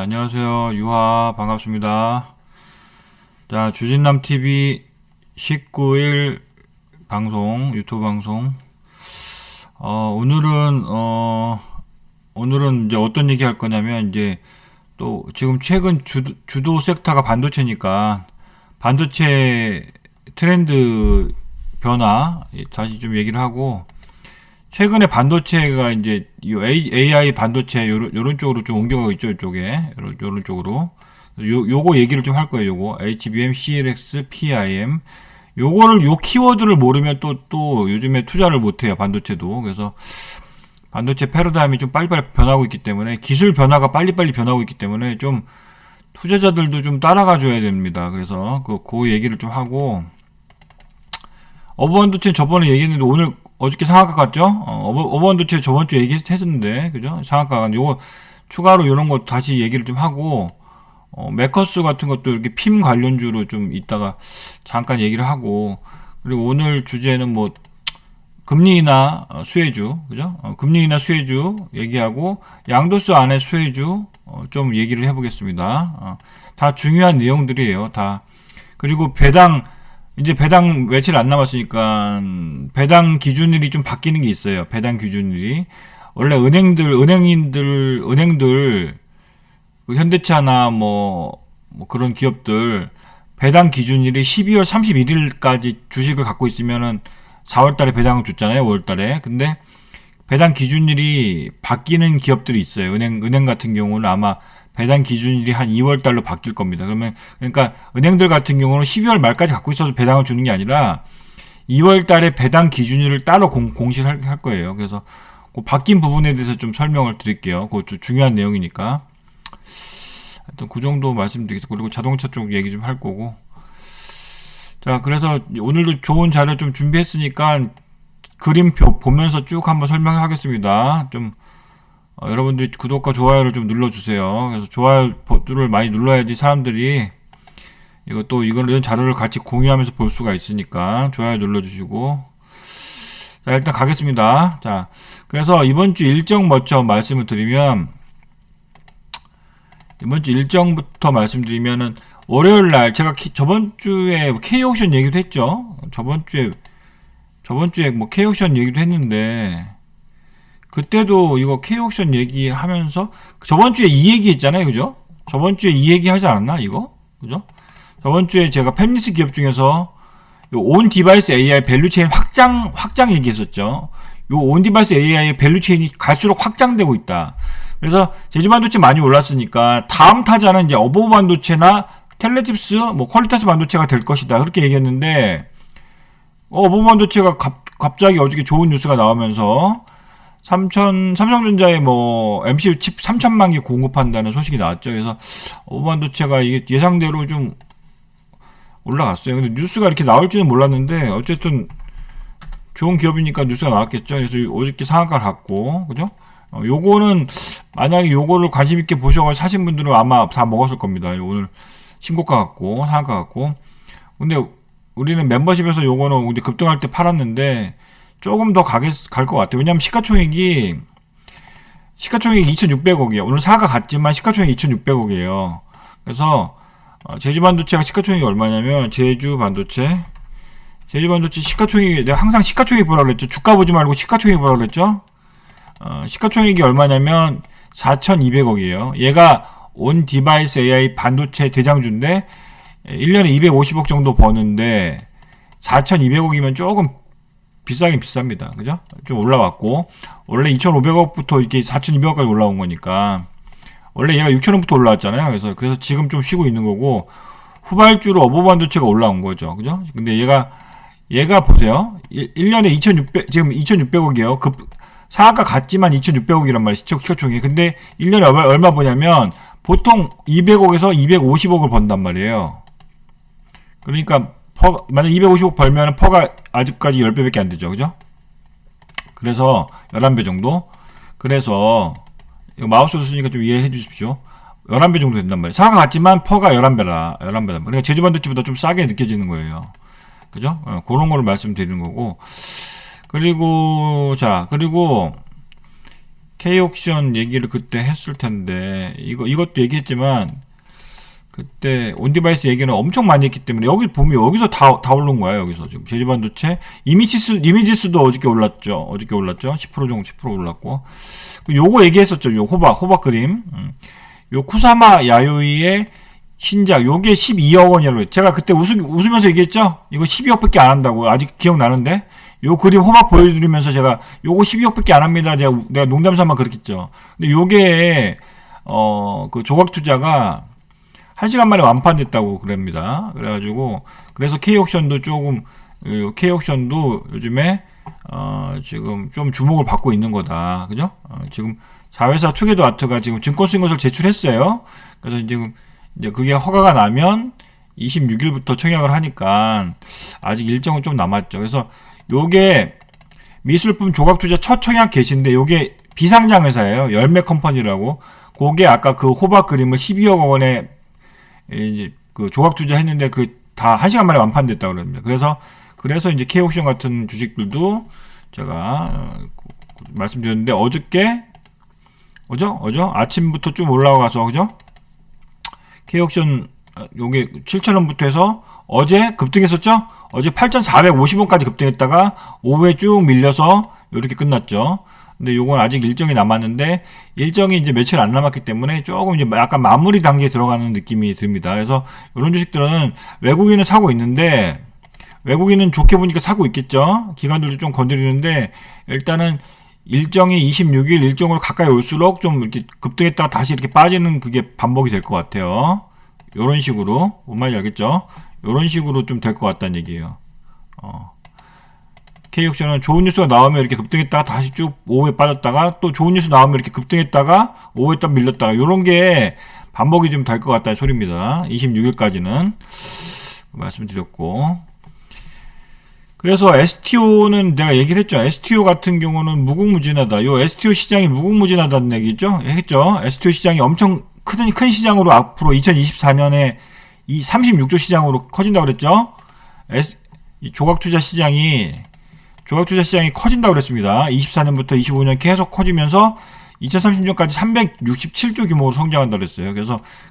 안녕하세요. 유하 반갑습니다. 자, 주진남TV 19일 방송, 유튜브 방송. 오늘은 이제 어떤 얘기 할 거냐면, 이제 또 지금 최근 주도 섹터가 반도체니까, 반도체 트렌드 변화, 다시 좀 얘기를 하고, 최근에 반도체가 이제 AI 반도체 요런 쪽으로 좀 옮겨가고 있죠. 이쪽에 요런 쪽으로 요거 얘기를 좀 할 거예요. 요거 HBM, CLX, PIM 요 키워드를 모르면 또 요즘에 투자를 못 해요. 반도체도. 그래서 반도체 패러다임이 좀 빨리빨리 변하고 있기 때문에, 기술 변화가 빨리빨리 변하고 있기 때문에 좀 투자자들도 좀 따라가 줘야 됩니다. 그래서 그 얘기를 좀 하고, 어버반도체 저번에 얘기했는데 오늘 어저께 상한가 갔죠? 어버반도체 저번 주에 얘기했었는데, 그죠? 상한가 갔는데, 요거 추가로 이런 거 다시 얘기를 좀 하고, 메커스 같은 것도 이렇게 핌 관련주로 좀 이따가 잠깐 얘기를 하고, 그리고 오늘 주제는 뭐 금리나 수혜주, 그죠? 금리나 수혜주 얘기하고, 양도세 안에 수혜주 좀 얘기를 해보겠습니다. 다 중요한 내용들이에요. 다. 그리고 이제 배당 며칠 안 남았으니까 배당 기준일이 좀 바뀌는 게 있어요. 배당 기준일이 원래 은행들 그 현대차나 뭐 그런 기업들 배당 기준일이 12월 31일까지 주식을 갖고 있으면은 4월달에 배당을 줬잖아요. 5월달에. 근데 배당 기준일이 바뀌는 기업들이 있어요. 은행 같은 경우는 아마 배당 기준일이 한 2월 달로 바뀔 겁니다. 그러니까 은행들 같은 경우는 12월 말까지 갖고 있어서 배당을 주는 게 아니라 2월 달에 배당 기준일을 따로 공시할 거예요. 그래서 그 바뀐 부분에 대해서 좀 설명을 드릴게요. 그것도 중요한 내용이니까. 하여튼 그 정도 말씀드리겠습니다. 그리고 자동차 쪽 얘기 좀 할 거고. 자, 그래서 오늘도 좋은 자료 좀 준비했으니까 그림표 보면서 쭉 한번 설명하겠습니다. 좀 여러분들이 구독과 좋아요를 좀 눌러주세요. 그래서 좋아요 버튼을 많이 눌러야지 사람들이 이런 자료를 같이 공유하면서 볼 수가 있으니까 좋아요 눌러주시고. 자, 일단 가겠습니다. 자, 그래서 이번 주 일정 먼저 말씀을 드리면, 이번 주 일정부터 말씀드리면은, 월요일 날 제가 저번 주에 K옥션 얘기도 했죠. 저번 주에 뭐 K옥션 얘기도 했는데, 그때도 이거 K옥션 얘기하면서 저번 주에 이 얘기 했잖아요. 그죠? 저번 주에 이 얘기 하지 않았나 이거? 그죠? 저번 주에 제가 팹리스 기업 중에서 온 디바이스 AI 밸류체인 확장 얘기했었죠. 요 온 디바이스 AI의 밸류체인이 갈수록 확장되고 있다. 그래서 제주반도체 많이 올랐으니까 다음 타자는 이제 어버브 반도체나 텔레집스, 뭐 퀄리타스 반도체가 될 것이다. 그렇게 얘기했는데, 어버브 반도체가 갑자기 어저께 좋은 뉴스가 나오면서 삼성전자에 뭐 MCU 칩 3천만 개 공급한다는 소식이 나왔죠. 그래서 어반도체가 이게 예상대로 좀 올라갔어요. 근데 뉴스가 이렇게 나올지는 몰랐는데 어쨌든 좋은 기업이니까 뉴스가 나왔겠죠. 그래서 어저께 상한가를 갔고, 그죠? 요거는 만약에 요거를 관심 있게 보셔서 사신 분들은 아마 다 먹었을 겁니다. 오늘 신고가 같고 상한가 같고. 근데 우리는 멤버십에서 요거는 우리 급등할 때 팔았는데 조금 더 갈 것 같아요. 왜냐면 시가총액이 2,600억이에요. 오늘 사가 같지만 시가총액이 2,600억이에요. 그래서 제주반도체가 시가총액이 얼마냐면, 제주반도체 시가총액이, 내가 항상 시가총액 보라 그랬죠. 주가 보지 말고 시가총액 보라 그랬죠. 시가총액이 얼마냐면 4,200억이에요. 얘가 온 디바이스 AI 반도체 대장주인데 1년에 250억 정도 버는데 4,200억이면 조금 비싸긴 비쌉니다. 그죠? 좀 올라왔고, 원래 2,500억부터 이렇게 4,200억까지 올라온 거니까, 원래 얘가 6,000억부터 올라왔잖아요. 그래서 지금 좀 쉬고 있는 거고, 후발주로 어버반도체가 올라온 거죠. 그죠? 근데 얘가 보세요. 1년에 지금 2,600억이에요. 상한가 같지만 2,600억이란 말이죠. 시가총액이. 근데 1년에 얼마 버냐면, 보통 200억에서 250억을 번단 말이에요. 그러니까, 만약 250억 벌면 퍼가 아직까지 10배밖에 안 되죠. 그죠? 그래서 11배 정도. 그래서 이거 마우스로 쓰니까 좀 이해해 주십시오. 11배 정도 된단 말이에요. 상한가 같지만 퍼가 11배다. 그러니까 제주반도체보다 좀 싸게 느껴지는 거예요. 그죠? 그런 거를 말씀드리는 거고. 그리고 K옥션 얘기를 그때 했을 텐데, 이것도 얘기했지만, 그때 온디바이스 얘기는 엄청 많이 했기 때문에, 여기 보면 여기서 다 오른 거야, 여기서. 지금 제지반도체. 이미지스도 어저께 올랐죠. 10% 정도, 10% 올랐고. 요거 얘기했었죠. 요 호박 그림. 요 쿠사마 야요이의 신작, 요게 12억 원이라고. 제가 그때 웃으면서 얘기했죠? 이거 12억밖에 안 한다고. 아직 기억나는데? 요 그림 호박 보여드리면서 제가 요거 12억밖에 안 합니다. 내가 농담 삼아 그랬겠죠. 근데 요게, 그 조각 투자가 1시간 만에 완판됐다고 그럽니다. 그래가지고, 그래서 K옥션도 K옥션도 요즘에, 지금 좀 주목을 받고 있는 거다. 그죠? 지금 자회사 투게더 아트가 지금 증권 신고서를 제출했어요. 그래서 지금 이제 그게 허가가 나면 26일부터 청약을 하니까 아직 일정은 좀 남았죠. 그래서 요게 미술품 조각 투자 첫 청약 개시인데 요게 비상장 회사예요. 열매 컴퍼니라고. 그게 아까 그 호박 그림을 12억 원에 이제 그 조각 투자 했는데 그 다 1시간 만에 완판됐다고 그럽니다. 그래서 이제 K옥션 같은 주식들도 제가 말씀드렸는데 어저께 아침부터 좀 올라가서 그죠? K옥션 요게 7,000원부터 해서 어제 급등했었죠? 어제 8,450원까지 급등했다가 오후에 쭉 밀려서 이렇게 끝났죠. 근데 요건 아직 일정이 남았는데 일정이 이제 며칠 안 남았기 때문에 조금 이제 약간 마무리 단계에 들어가는 느낌이 듭니다. 그래서 이런 주식들은 외국인은 사고 있는데 외국인은 좋게 보니까 사고 있겠죠. 기관들도 좀 건드리는데 일단은 일정이 26일 일정으로 가까이 올수록 좀 이렇게 급등했다가 다시 이렇게 빠지는 그게 반복이 될 것 같아요. 요런 식으로 뭔 말인지 알겠죠? 요런 식으로 좀 될 것 같다는 얘기예요. K옥션은 좋은 뉴스가 나오면 이렇게 급등했다가 다시 쭉 오후에 빠졌다가 또 좋은 뉴스 나오면 이렇게 급등했다가 오후에 딱 밀렸다가 요런 게 반복이 좀 될 것 같다는 소리입니다. 26일까지는 말씀드렸고, 그래서 STO는 내가 얘기를 했죠. STO 같은 경우는 무궁무진하다. 요 STO 시장이 무궁무진하다는 얘기죠. 했죠. STO 시장이 엄청 큰 시장으로 앞으로 2024년에 이 36조 시장으로 커진다고 그랬죠. 이 조각 투자 시장이 커진다고 그랬습니다. 24년부터 25년 계속 커지면서 2030년까지 367조 규모로 성장한다고 그랬어요.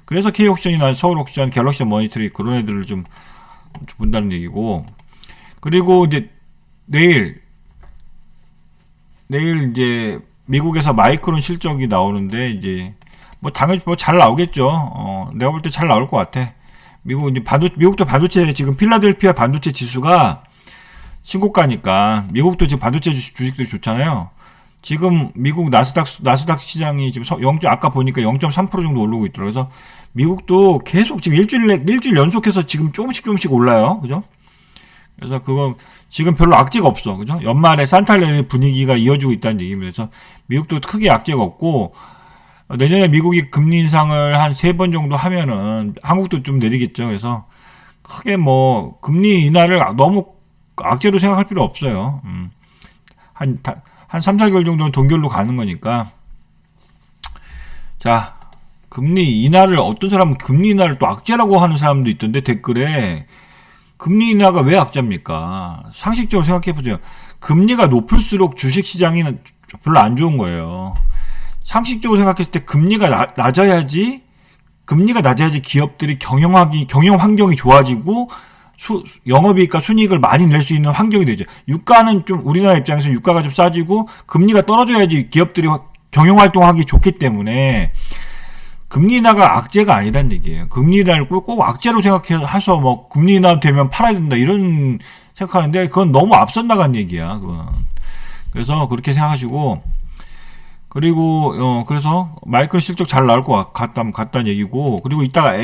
그래서 K옥션이나 서울옥션, 갤럭시 머니터리 그런 애들을 좀 본다는 얘기고, 그리고 이제 내일 이제 미국에서 마이크론 실적이 나오는데 이제 뭐 당연히 뭐 잘 나오겠죠. 내가 볼 때 잘 나올 것 같아. 미국도 반도체 지금 필라델피아 반도체 지수가 신고가니까 미국도 지금 반도체 주식들이 좋잖아요. 지금 미국 나스닥 시장이 지금 아까 보니까 0.3% 정도 오르고 있더라고요. 그래서 미국도 계속 지금 일주일 연속해서 지금 조금씩 올라요. 그죠? 그래서 그거 지금 별로 악재가 없어. 그죠? 연말에 산탈레 분위기가 이어지고 있다는 얘기입니다. 그래서 미국도 크게 악재가 없고, 내년에 미국이 금리 인상을 한 3번 정도 하면은 한국도 좀 내리겠죠. 그래서 크게 뭐 금리 인하를 너무 악재로 생각할 필요 없어요. 한 3, 4개월 정도는 동결로 가는 거니까. 자, 금리 인하를 어떤 사람은 금리 인하를 또 악재라고 하는 사람도 있던데 댓글에 금리 인하가 왜 악재입니까? 상식적으로 생각해 보세요. 금리가 높을수록 주식 시장이 별로 안 좋은 거예요. 상식적으로 생각했을 때 금리가 낮아야지 기업들이 경영 환경이 좋아지고 영업이익과 순이익을 많이 낼 수 있는 환경이 되죠. 유가는 좀 우리나라 입장에서 유가가 좀 싸지고 금리가 떨어져야지 기업들이 경영 활동하기 좋기 때문에 금리 인하가 악재가 아니란 얘기예요. 금리 인하를 꼭 악재로 생각해서 뭐 금리 인하 되면 팔아야 된다 이런 생각하는데 그건 너무 앞선 나간 얘기야. 그건. 그래서 그렇게 생각하시고, 그리고 그래서 마이크론 실적 잘 나올 것 같다는 얘기고, 그리고 이따가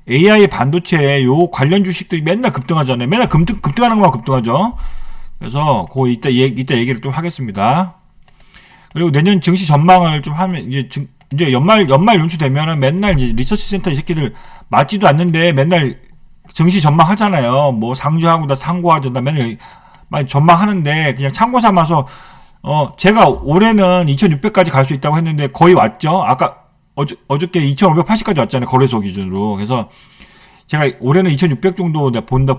AI 반도체 요 관련 주식들이 맨날 급등하잖아요. 맨날 급등하는 것만 급등하죠. 그래서 그거 이따 얘기를 좀 하겠습니다. 그리고 내년 증시 전망을 좀 하면 이제 연말 연초되면은 맨날 이제 리서치 센터 이 새끼들 맞지도 않는데 맨날 증시 전망하잖아요. 뭐 상주하고 나 상고하자 맨날 많이 전망하는데 그냥 참고 삼아서 제가 올해는 2,600까지 갈 수 있다고 했는데 거의 왔죠. 아까 어저께 2,580까지 왔잖아요. 거래소 기준으로. 그래서 제가 올해는 2,600 정도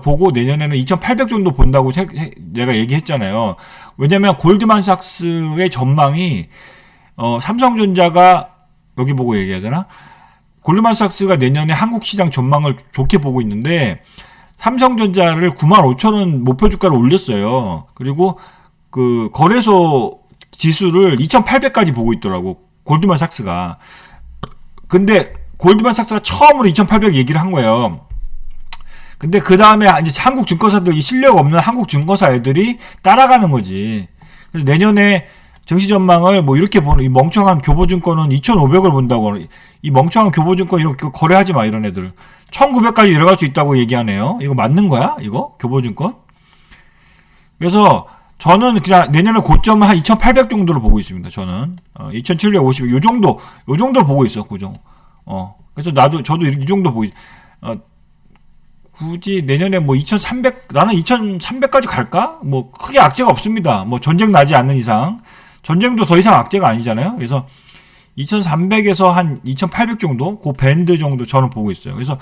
보고 내년에는 2,800 정도 본다고 내가 얘기했잖아요. 왜냐면 골드만삭스의 전망이 삼성전자가 여기 보고 얘기해야 되나? 골드만삭스가 내년에 한국 시장 전망을 좋게 보고 있는데 삼성전자를 95,000원 목표 주가를 올렸어요. 그리고 그 거래소 지수를 2,800까지 보고 있더라고. 골드만삭스가. 근데 골드만삭스가 처음으로 2,800 얘기를 한 거예요. 근데 그 다음에 이제 한국 증권사들, 이 실력 없는 한국 증권사 애들이 따라가는 거지. 그래서 내년에 증시 전망을 뭐 이렇게 보는, 이 멍청한 교보증권은 2,500을 본다고. 이 멍청한 교보증권 이렇게 거래하지 마, 이런 애들. 1,900까지 내려갈 수 있다고 얘기하네요. 이거 맞는 거야? 이거? 교보증권? 그래서 저는 그냥 내년에 고점은 한 2,800 정도로 보고 있습니다. 저는 2,750 요 정도 보고 있어. 고정. 그래서 저도 이 정도 보고 있. 굳이 내년에 뭐 2,300 나는 2,300까지 갈까? 뭐 크게 악재가 없습니다. 뭐 전쟁 나지 않는 이상. 전쟁도 더 이상 악재가 아니잖아요. 그래서 2,300에서 한 2,800 정도, 그 밴드 정도 저는 보고 있어요. 그래서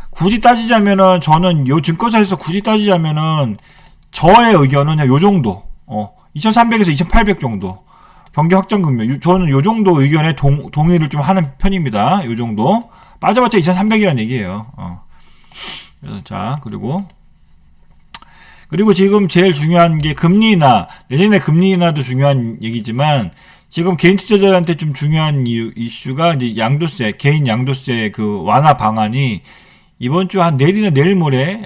굳이 따지자면은 저는 요 증권사에서 굳이 따지자면은 저의 의견은 요 정도, 2,300에서 2,800 정도 경기 확정 금액. 저는 요 정도 의견에 동의를 좀 하는 편입니다. 요 정도 빠져봤자 2,300이라는 얘기예요. 자, 그리고 지금 제일 중요한 게 금리 인하. 내년에 금리 인하도 중요한 얘기지만 지금 개인 투자자한테 좀 중요한 이슈가 이제 양도세, 개인 양도세 그 완화 방안이 이번 주 한 내일이나 내일 모레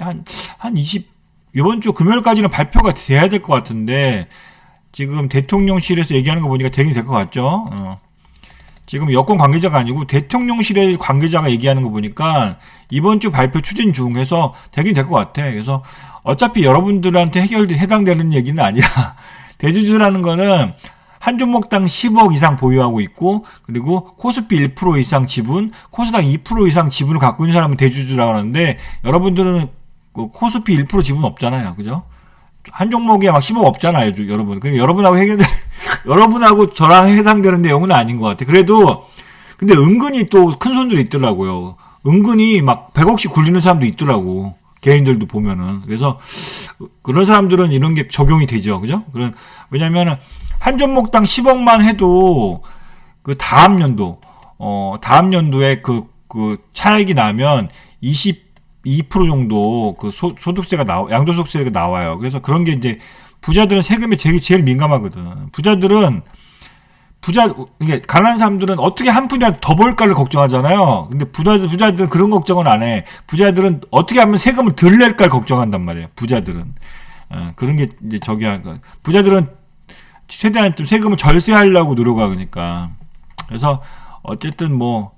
이번 주 금요일까지는 발표가 돼야 될 것 같은데 지금 대통령실에서 얘기하는 거 보니까 되긴 될 것 같죠. 지금 여권 관계자가 아니고 대통령실의 관계자가 얘기하는 거 보니까 이번 주 발표 추진 중 해서 되긴 될 것 같아. 그래서 어차피 여러분들한테 해당되는 얘기는 아니야. 대주주라는 거는 한 종목당 10억 이상 보유하고 있고, 그리고 코스피 1% 이상 지분, 코스닥 2% 이상 지분을 갖고 있는 사람은 대주주라고 하는데, 여러분들은 그 코스피 1% 지분 없잖아요. 그죠? 한 종목에 막 10억 없잖아요, 여러분. 그러니까 여러분하고 저랑 해당되는 내용은 아닌 것 같아. 근데 은근히 또 큰 손들이 있더라고요. 은근히 막 100억씩 굴리는 사람도 있더라고. 개인들도 보면은. 그래서 그런 사람들은 이런 게 적용이 되죠. 그죠? 왜냐면은 한 종목당 10억만 해도 그 다음 연도에 그 차익이 나면 22% 정도 그 소득세가 양도소득세가 나와요. 그래서 그런 게 이제 부자들은 세금에 제일 민감하거든. 이게 가난한 사람들은 어떻게 한 푼이라도 더 벌까를 걱정하잖아요. 근데 부자들은 그런 걱정은 안 해. 부자들은 어떻게 하면 세금을 덜 낼까를 걱정한단 말이에요. 부자들은. 그런 게 이제 부자들은 최대한 좀 세금을 절세하려고 노력하니까. 그래서 어쨌든 뭐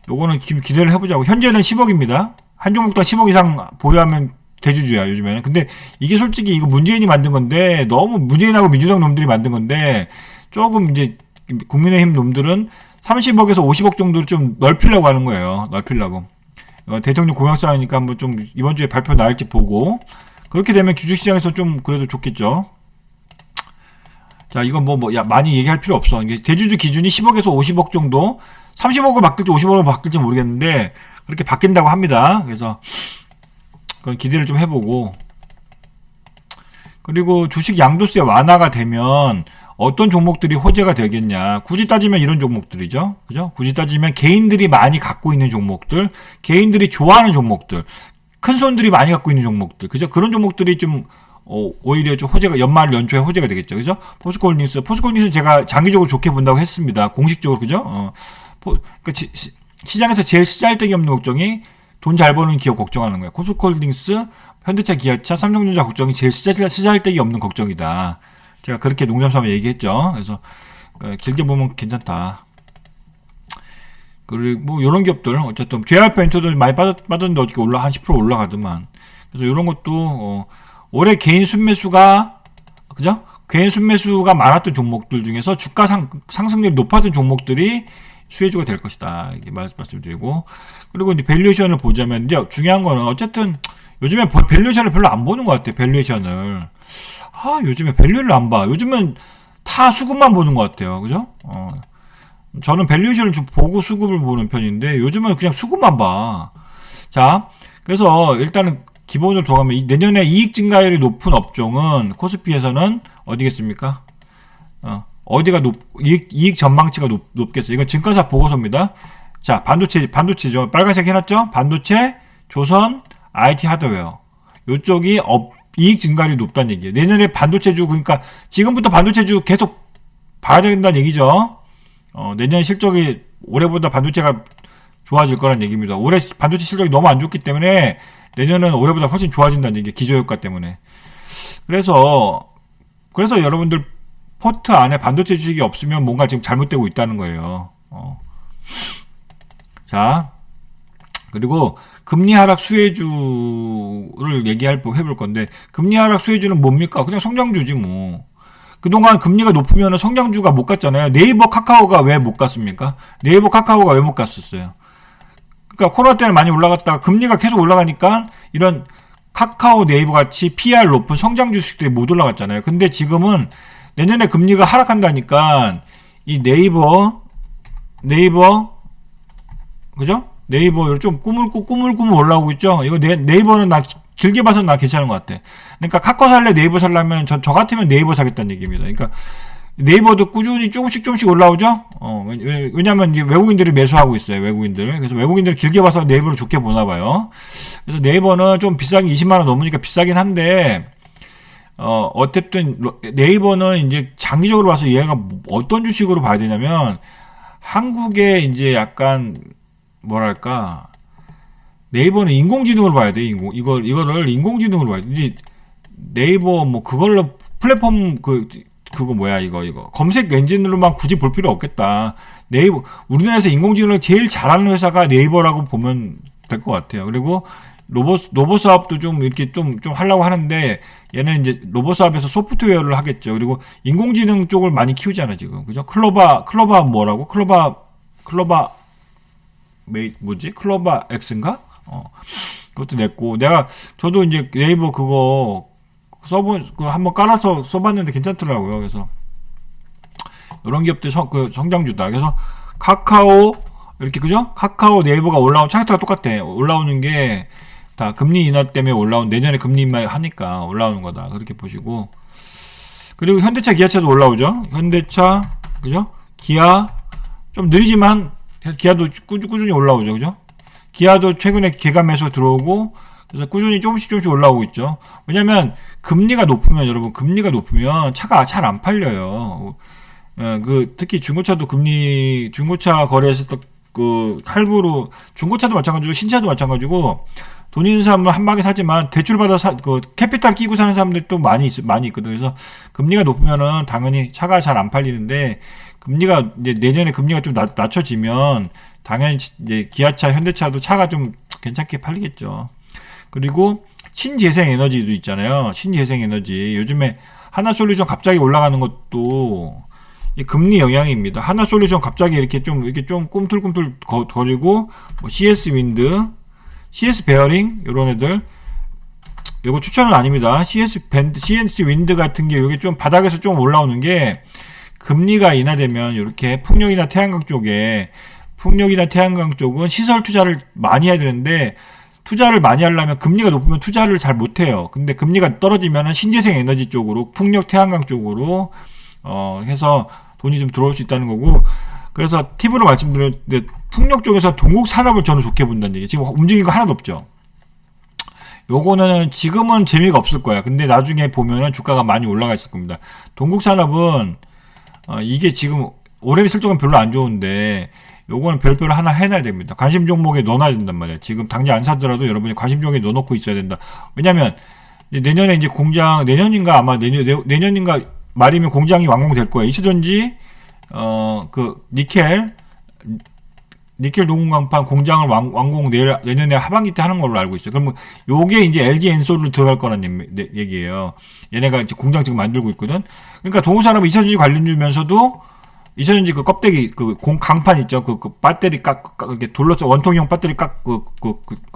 요거는 기대를 해보자고. 현재는 10억입니다. 한 종목당 10억 이상 보유하면 대주주야, 요즘에는. 근데 이게 솔직히 이거 문재인이 만든 건데, 너무 문재인하고 민주당 놈들이 만든 건데, 조금 이제 국민의힘 놈들은 30억에서 50억 정도로 좀 넓히려고 하는 거예요. 넓히려고. 대통령 공약사니까 한번 좀 이번 주에 발표 나올지 보고, 그렇게 되면 주식시장에서 좀 그래도 좋겠죠. 자, 이건 많이 얘기할 필요 없어. 이게 대주주 기준이 10억에서 50억 정도, 30억을 바뀔지 50억을 바뀔지 모르겠는데, 그렇게 바뀐다고 합니다. 그래서, 그건 기대를 좀 해보고. 그리고 주식 양도세 완화가 되면 어떤 종목들이 호재가 되겠냐. 굳이 따지면 이런 종목들이죠. 그죠? 굳이 따지면 개인들이 많이 갖고 있는 종목들, 개인들이 좋아하는 종목들, 큰 손들이 많이 갖고 있는 종목들. 그죠? 그런 종목들이 좀, 오히려 좀 연말 연초에 호재가 되겠죠. 그죠? 포스코홀딩스 제가 장기적으로 좋게 본다고 했습니다. 공식적으로. 그죠? 그러니까 시장에서 제일 쓰잘데기 없는 걱정이 돈 잘 버는 기업 걱정하는 거예요. 포스코홀딩스, 현대차, 기아차, 삼성전자 걱정이 제일 쓰잘데기 없는 걱정이다. 제가 그렇게 농담삼아 얘기했죠. 그래서 길게 보면 괜찮다. 그리고 뭐 이런 기업들 어쨌든 JYP 엔터도 많이 빠졌는데 어떻게 한 10% 올라가더만. 그래서 이런 것도 올해 개인 순매수가 그죠? 개인 순매수가 많았던 종목들 중에서 주가 상승률이 높았던 종목들이 수혜주가 될 것이다. 이렇게 말씀드리고. 그리고 이제 밸류에이션을 보자면 이제 중요한 거는 어쨌든 요즘에 밸류에이션을 별로 안 보는 것 같아요. 밸류에이션을. 요즘에 밸류를 안 봐. 요즘은 다 수급만 보는 것 같아요. 그죠? 저는 밸류에이션을 좀 보고 수급을 보는 편인데 요즘은 그냥 수급만 봐. 자, 그래서 일단은 기본으로 들어가면 내년에 이익 증가율이 높은 업종은 코스피에서는 어디겠습니까? 어디가 이익 전망치가 높겠어요. 이건 증권사 보고서입니다. 자, 반도체죠. 빨간색 해놨죠? 반도체, 조선, IT 하드웨어. 요쪽이 이익 증가율이 높다는 얘기예요. 내년에 반도체주, 그러니까 지금부터 반도체주 계속 봐야 된다는 얘기죠. 내년 실적이 올해보다 반도체가 좋아질 거란 얘기입니다. 올해 반도체 실적이 너무 안 좋기 때문에 내년은 올해보다 훨씬 좋아진다는 얘기예요. 기저효과 때문에. 그래서 여러분들 포트 안에 반도체 주식이 없으면 뭔가 지금 잘못되고 있다는 거예요. 자, 그리고 금리 하락 수혜주를 해볼 건데, 금리 하락 수혜주는 뭡니까? 그냥 성장주지 뭐. 그동안 금리가 높으면 성장주가 못 갔잖아요. 네이버 카카오가 왜 못 갔습니까? 네이버 카카오가 왜 못 갔었어요? 그러니까 코로나 때는 많이 올라갔다가 금리가 계속 올라가니까 이런 카카오, 네이버 같이 PR 높은 성장주 주식들이 못 올라갔잖아요. 근데 지금은 내년에 금리가 하락한다니까 이 네이버 그죠? 네이버 좀 꾸물꾸물 올라오고 있죠. 이거 네이버는 나 길게 봐서 나 괜찮은 것 같아. 그러니까 카카오 살래, 네이버 살려면 저 같으면 네이버 사겠다는 얘기입니다. 그러니까 네이버도 꾸준히 조금씩 올라오죠. 왜냐면 이제 외국인들이 매수하고 있어요. 외국인들. 그래서 외국인들 길게 봐서 네이버를 좋게 보나 봐요. 그래서 네이버는 좀 비싸긴 20만 원 넘으니까 비싸긴 한데 어쨌든 네이버는 이제 장기적으로 봐서 얘가 어떤 주식으로 봐야 되냐면 한국의 이제 약간 뭐랄까 네이버는 인공지능으로 봐야 돼. 이거를 인공지능으로 봐야 돼. 이제 네이버 뭐 그걸로 플랫폼 그거 뭐야 이거 검색 엔진으로만 굳이 볼 필요 없겠다. 네이버 우리나라에서 인공지능을 제일 잘하는 회사가 네이버라고 보면 될 것 같아요. 그리고 로봇 사업도 좀 이렇게 좀 하려고 하는데 얘는 이제 로봇 사업에서 소프트웨어를 하겠죠. 그리고 인공지능 쪽을 많이 키우잖아 지금. 그죠? 클로바 뭐라고? 클로바 X인가? 그것도 냈고 저도 이제 네이버 그거 한번 깔아서 써봤는데 괜찮더라고요. 그래서 이런 기업들 성장주다. 그래서 카카오 이렇게 그죠? 카카오, 네이버가 올라온 차트가 똑같아. 올라오는 게 다 금리 인하 때문에 내년에 금리 인하 하니까 올라오는 거다. 그렇게 보시고 그리고 현대차, 기아차도 올라오죠. 현대차 그죠? 기아 좀 느리지만 기아도 꾸준히 올라오죠. 그죠? 기아도 최근에 개감해서 들어오고 그래서 꾸준히 조금씩 올라오고 있죠. 왜냐면 금리가 높으면 차가 잘 안 팔려요. 특히 중고차 거래에서 할부로 중고차도 마찬가지고 신차도 마찬가지고 돈 있는 사람은 한 방에 사지만 대출 받아 캐피탈 끼고 사는 사람들이 또 많이 있거든. 그래서 금리가 높으면은 당연히 차가 잘 안 팔리는데 금리가 이제 내년에 금리가 좀 낮춰지면 당연히 이제 기아차, 현대차도 차가 좀 괜찮게 팔리겠죠. 그리고 신재생 에너지도 있잖아요. 신재생 에너지. 요즘에 하나솔루션 갑자기 올라가는 것도 이 금리 영향입니다. 하나솔루션 갑자기 이렇게 좀 꿈틀꿈틀 거리고 뭐 CS 윈드, CS 베어링 이런 애들 이거 추천은 아닙니다. CS 윈드 같은 게 이게 좀 바닥에서 좀 올라오는 게 금리가 인하되면 이렇게 풍력이나 태양광 쪽은 시설 투자를 많이 해야 되는데 투자를 많이 하려면 금리가 높으면 투자를 잘 못해요. 근데 금리가 떨어지면 신재생 에너지 쪽으로 풍력 태양광 쪽으로 해서 돈이 좀 들어올 수 있다는 거고 그래서 팁으로 말씀드렸는데 풍력 쪽에서 동국 산업을 저는 좋게 본다는 얘기. 지금 움직이는 거 하나도 없죠. 요거는 지금은 재미가 없을 거야. 근데 나중에 보면은 주가가 많이 올라가 있을 겁니다. 동국 산업은 이게 지금 올해 실적은 별로 안 좋은데 요거는 별표를 하나 해놔야 됩니다. 관심 종목에 넣어놔야 된단 말이에요. 지금 당장 안 사더라도 여러분이 관심 종목에 넣어놓고 있어야 된다. 왜냐면 내년에 이제 내년인가 말이면 공장이 완공될 거예요. 이차전지 니켈 녹음강판 공장을 완공 내년에 하반기 때 하는 걸로 알고 있어요. 그러면 요게 이제 LG 엔솔로 들어갈 거란 얘기예요. 얘네가 이제 공장 지금 만들고 있거든. 그러니까 동우산업은 이차전지 관련주면서도 이차전지 껍데기 강판 있죠. 배터리 이렇게 돌려서 원통형 배터리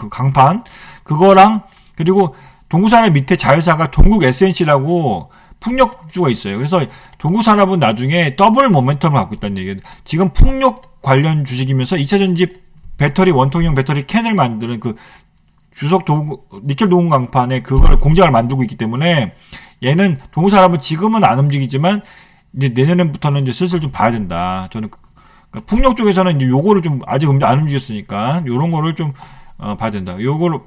강판 그거랑 그리고 동우산업 밑에 자회사가 동국 SNC라고 풍력주가 있어요. 그래서 동국산업은 나중에 더블 모멘텀을 갖고 있다는 얘기예요. 지금 풍력 관련 주식이면서 2차전지 배터리 원통형 배터리 캔을 만드는 니켈 도금 강판에 그걸 공장을 만들고 있기 때문에 얘는 동국산업은 지금은 안 움직이지만 이제 내년부터는 이제 슬슬 좀 봐야 된다. 저는 그러니까 풍력 쪽에서는 이제 요거를 좀 아직 안 움직였으니까 요런 거를 좀 봐야 된다. 요거를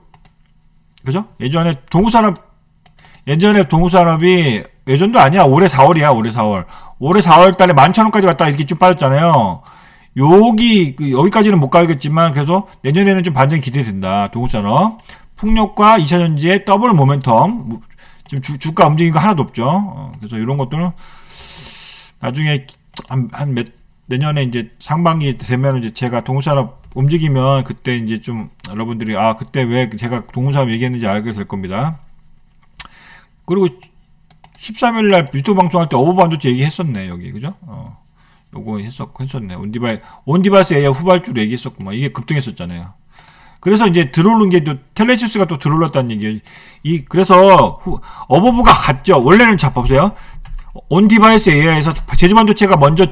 그죠? 예전에 동우산업이 예전도 아니야. 올해 4월이야. 올해 4월. 올해 4월 달에 11,000원까지 갔다 이렇게 쭉 빠졌잖아요. 여기까지는 못 가겠지만 그래서 내년에는 좀 반전이 기대된다. 동우산업. 풍력과 2차전지의 더블 모멘텀. 지금 주가 움직이는 거 하나도 없죠. 그래서 이런 것들은 나중에 내년에 이제 상반기 되면 이제 제가 동우산업 움직이면 그때 이제 좀 여러분들이 그때 왜 제가 동우산업 얘기했는지 알게 될 겁니다. 그리고 13일날 유튜브 방송할 때 어버반도체 얘기했었네 여기 그죠? 요거 했었네. 온디바이스 AI 후발주로 얘기했었구만. 이게 급등했었잖아요. 그래서 이제 들어오는 게 또 텔레시스가 또 들어올랐다는 얘기예요. 그래서 어버브가 갔죠. 원래는 자 보세요. 온디바이스 AI에서 제주반도체가 먼저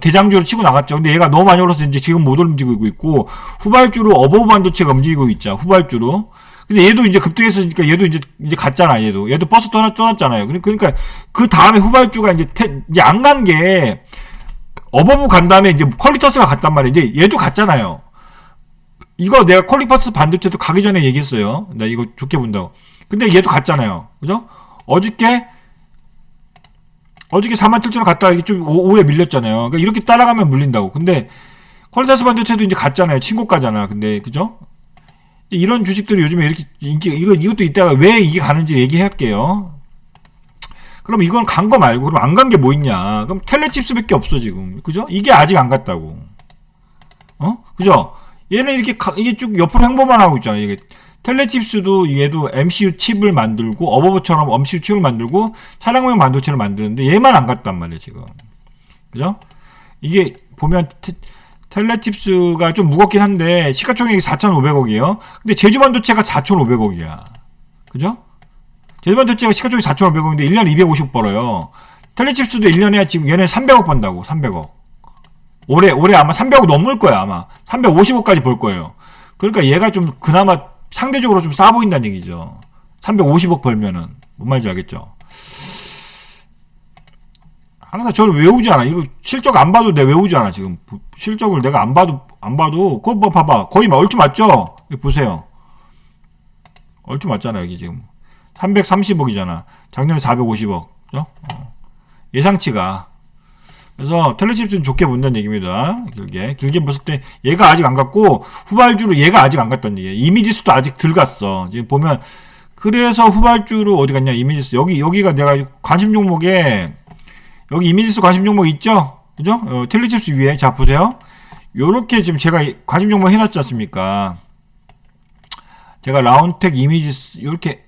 대장주로 치고 나갔죠. 근데 얘가 너무 많이 올라서 이제 지금 못 움직이고 있고 후발주로 어버브 반도체가 움직이고 있죠. 후발주로. 근데 얘도 이제 급등했으니까 얘도 이제 갔잖아. 얘도 버스 떠났잖아요. 그러니까 그 다음에 후발주가 이제 안 간 게 어버브 간 다음에 이제 퀄리터스가 갔단 말이에요. 이제 얘도 갔잖아요. 이거 내가 퀄리터스 반도체도 가기 전에 얘기했어요. 나 이거 좋게 본다고. 근데 얘도 갔잖아요. 그죠? 어저께 47,000원 갔다가 이게 좀 오후에 밀렸잖아요. 그러니까 이렇게 따라가면 물린다고. 근데 퀄리터스 반도체도 이제 갔잖아요. 친고가잖아. 근데 그죠? 이런 주식들이 요즘에 이렇게 이것도 이따가 왜 이게 가는지 얘기할게요. 그럼 이건 간 거 말고 그럼 안 간 게 뭐 있냐? 그럼 텔레칩스밖에 없어 지금. 그죠? 이게 아직 안 갔다고. 그죠? 얘는 이게 쭉 옆으로 행보만 하고 있잖아. 이게 텔레칩스도 얘도 MCU 칩을 만들고 어버브처럼 MCU 칩을 만들고 차량용 반도체를 만드는데 얘만 안 갔단 말이에요 지금. 그죠? 이게 보면 텔레칩스가 좀 무겁긴 한데 시가총액이 4,500억이에요. 근데 제주반도체가 4,500억이야. 그죠? 제주반도체가 시가총액이 4,500억인데 1년에 250억 벌어요. 텔레칩스도 1년에 지금 얘네 300억 번다고. 300억. 올해 아마 300억 넘을 거야 아마. 350억까지 벌 거예요. 그러니까 얘가 좀 그나마 상대적으로 좀 싸 보인다는 얘기죠. 350억 벌면은 뭔 말인지 알겠죠? 항상 저를 외우지 않아. 이거 실적 안 봐도 내가 외우지 않아 지금. 실적을 내가 안 봐도 그거 봐봐. 거의 얼추 맞죠? 보세요. 얼추 맞잖아 여기 지금. 330억이잖아. 작년에 450억. 그죠? 예상치가. 그래서 텔레칩스는 좋게 본다는 얘기입니다. 길게 봤을 때 얘가 아직 안 갔고 후발주로 얘가 아직 안 갔다는 얘기예요. 이미지스도 아직 덜 갔어. 지금 보면 그래서 후발주로 어디 갔냐 이미지스 여기가 내가 관심 종목에 여기 이미지스 관심 종목 있죠? 그죠? 텔레칩스 위에 자 보세요. 요렇게 지금 제가 관심 종목 해놨지 않습니까? 제가 라운텍 이미지스 요렇게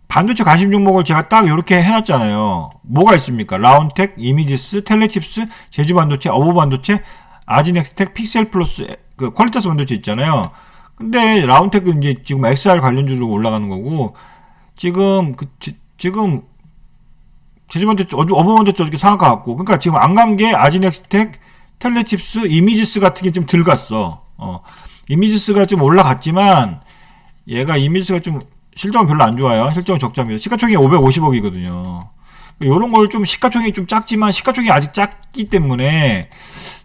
반도체 관심 종목을 제가 딱 이렇게 해놨잖아요. 뭐가 있습니까? 라운텍, 이미지스, 텔레칩스, 제주반도체, 어버반도체, 아지넥스텍, 픽셀플러스, 그 퀄리터스 반도체 있잖아요. 근데 라운텍은 이제 지금 XR 관련주로 올라가는 거고 지금 제주반도체, 어버반도체 어저께 상한가 갔고 그러니까 지금 안 간 게 아지넥스텍, 텔레칩스, 이미지스 같은 게 좀 덜 갔어. 이미지스가 좀 올라갔지만 얘가 이미지스가 좀 실적은 별로 안 좋아요. 실적은 적자입니다. 시가총액이 550억이거든요. 요런 걸 좀 시가총액이 좀 작지만 시가총액이 아직 작기 때문에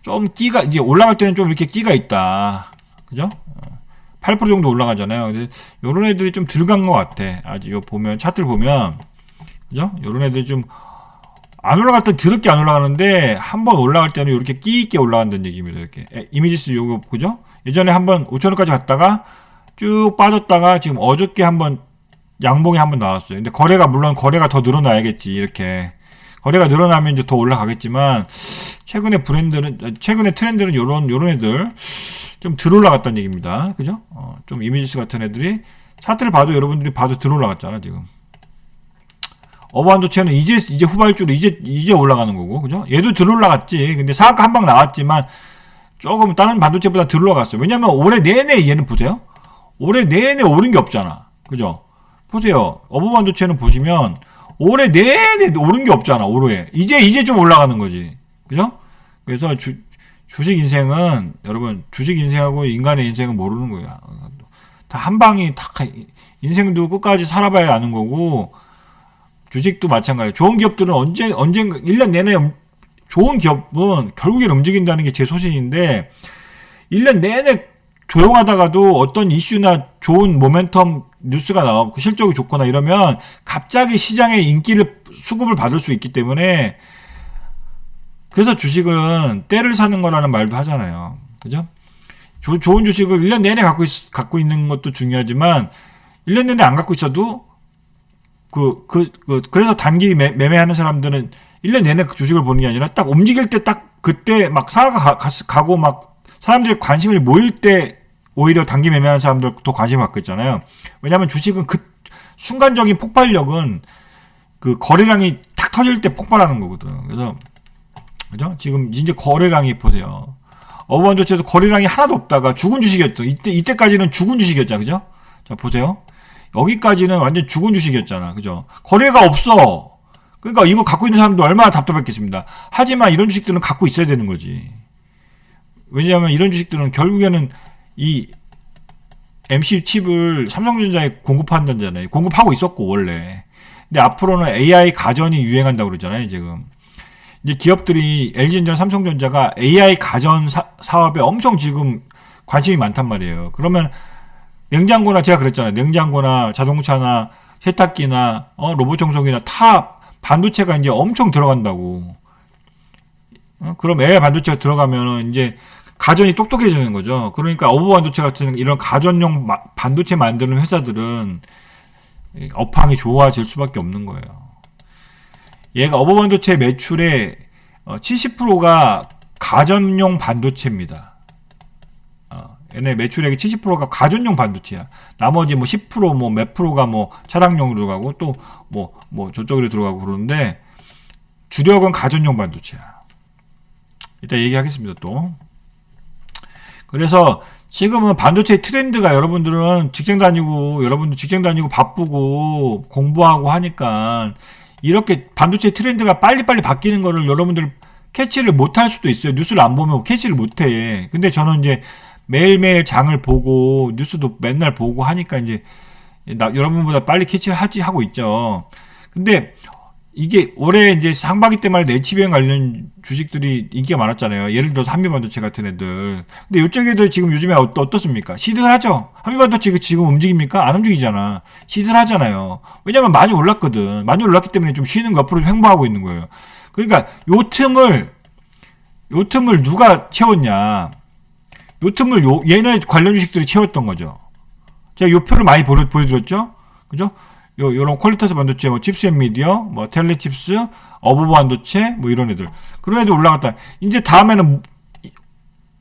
좀 끼가 이제 올라갈 때는 좀 이렇게 끼가 있다. 그죠? 8% 정도 올라가잖아요. 근데 요런 애들이 좀 덜 간 것 같아. 아직 요 보면 차트를 보면 그죠? 요런 애들이 좀 안 올라갈 때 드럽게 안 올라가는데 한번 올라갈 때는 이렇게 끼 있게 올라간다는 얘기입니다. 이렇게 이미지스 요거 그죠? 예전에 한번 5천원까지 갔다가 쭉 빠졌다가 지금 어저께 한번 양봉이 한번 나왔어요. 근데 물론 거래가 더 늘어나야겠지. 이렇게 거래가 늘어나면 이제 더 올라가겠지만 최근에 트렌드는 요런 애들 좀 덜 올라갔다는 얘기입니다. 그죠? 좀 이미지스 같은 애들이 차트를 봐도 여러분들이 봐도 덜 올라갔잖아 지금. 어반도체는 이제 후발주로 이제 올라가는 거고 그죠? 얘도 덜 올라갔지. 근데 사학가 한 방 나왔지만 조금 다른 반도체보다 덜 올라갔어요. 왜냐면 올해 내내 얘는 보세요. 올해 내내 오른 게 없잖아. 그죠? 보세요. 어버반도체는 보시면 올해 내내 오른 게 없잖아. 올해. 이제 좀 올라가는 거지. 그죠? 그래서 주식 인생은 여러분 주식 인생하고 인간의 인생은 모르는 거야. 다 한 방이 다 인생도 끝까지 살아봐야 아는 거고 주식도 마찬가지예요. 좋은 기업들은 언젠가 1년 내내 좋은 기업은 결국엔 움직인다는 게 제 소신인데 1년 내내 조용하다가도 어떤 이슈나 좋은 모멘텀 뉴스가 나오고 실적이 좋거나 이러면 갑자기 시장의 인기를 수급을 받을 수 있기 때문에 그래서 주식은 때를 사는 거라는 말도 하잖아요. 그죠? 좋은 주식을 1년 내내 갖고 있는 것도 중요하지만 1년 내내 안 갖고 있어도 그래서 단기 매매하는 사람들은 1년 내내 그 주식을 보는 게 아니라 딱 움직일 때 딱 그때 막 상하가 가고 막 사람들이 관심이 모일 때 오히려 단기 매매하는 사람들도 관심을 갖고 있잖아요. 왜냐하면 주식은 그 순간적인 폭발력은 그 거래량이 탁 터질 때 폭발하는 거거든. 그래서 그죠? 지금 이제 거래량이 보세요. 어버반도체도 거래량이 하나도 없다가 죽은 주식이었죠. 이때까지는 죽은 주식이었잖아. 그죠? 자, 보세요. 여기까지는 완전 죽은 주식이었잖아. 그죠? 거래가 없어. 그러니까 이거 갖고 있는 사람도 얼마나 답답했겠습니다. 하지만 이런 주식들은 갖고 있어야 되는 거지. 왜냐하면 이런 주식들은 결국에는 이 MC 칩을 삼성전자에 공급한다잖아요. 공급하고 있었고 원래. 근데 앞으로는 AI 가전이 유행한다고 그러잖아요. 지금 이제 기업들이 LG전자, 삼성전자가 AI 가전 사업에 엄청 지금 관심이 많단 말이에요. 그러면 냉장고나 제가 그랬잖아요. 냉장고나 자동차나 세탁기나 로봇 청소기나 다 반도체가 이제 엄청 들어간다고. 그럼 AI 반도체가 들어가면은 이제 가전이 똑똑해지는 거죠. 그러니까 어부 반도체 같은 이런 가전용 반도체 만드는 회사들은 업황이 좋아질 수밖에 없는 거예요. 얘가 어부 반도체 매출의 70%가 가전용 반도체입니다. 얘네 매출액의 70%가 가전용 반도체야. 나머지 뭐 10% 뭐 몇 프로가 뭐 차량용으로 들어가고 또 뭐 저쪽으로 들어가고 그러는데 주력은 가전용 반도체야. 이따 얘기하겠습니다 또. 그래서 지금은 반도체 트렌드가 여러분들 직장 다니고 바쁘고 공부하고 하니까 이렇게 반도체 트렌드가 빨리빨리 바뀌는 거를 여러분들 캐치를 못할 수도 있어요. 뉴스를 안 보면 캐치를 못해. 근데 저는 이제 매일매일 장을 보고 뉴스도 맨날 보고 하니까 이제 여러분보다 빨리 캐치를 하고 있죠. 근데 이게 올해 이제 상반기 때만 해도 HBM 관련 주식들이 인기가 많았잖아요. 예를 들어서 한미반도체 같은 애들. 근데 이쪽 애들 지금 요즘에 어떻습니까? 시들하죠? 한미반도체 지금 움직입니까? 안 움직이잖아. 시들하잖아요. 왜냐면 많이 올랐거든. 많이 올랐기 때문에 좀 쉬는 거 앞으로 횡보하고 있는 거예요. 그러니까 요 틈을 누가 채웠냐? 요 틈을 얘네 관련 주식들이 채웠던 거죠. 제가 요 표를 많이 보여드렸죠? 그죠? 요런 퀄리터스 반도체, 뭐, 칩스앤미디어, 뭐, 텔레칩스, 어버 반도체, 뭐, 이런 애들. 그런 애들 올라갔다. 이제 다음에는,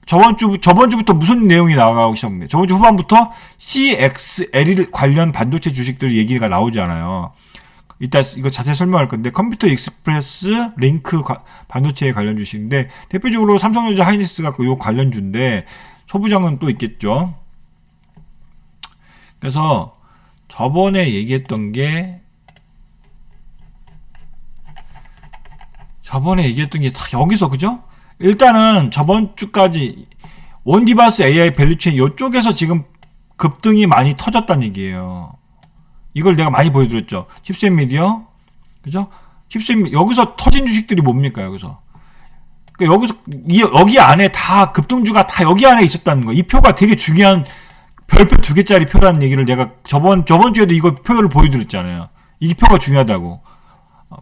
저번 주부터 무슨 내용이 나가고 시작합니다. 저번 주 후반부터 CXL 관련 반도체 주식들 얘기가 나오지 않아요. 이따 이거 자세히 설명할 건데, 컴퓨터 익스프레스 링크 반도체 관련 주식인데, 대표적으로 삼성전자 하이닉스가 요 관련주인데, 소부장은 또 있겠죠. 그래서, 저번에 얘기했던 게 다 여기서 그죠? 일단은 저번 주까지 원디바스 AI 밸류체인 이쪽에서 지금 급등이 많이 터졌다는 얘기예요. 이걸 내가 많이 보여드렸죠. 칩셋미디어 그죠? 여기서 터진 주식들이 뭡니까 여기서? 그러니까 여기 안에 다 급등주가 다 여기 안에 있었다는 거. 이 표가 되게 중요한 별표 2개짜리 표라는 얘기를 내가 저번 주에도 이거 표를 보여드렸잖아요. 이 표가 중요하다고.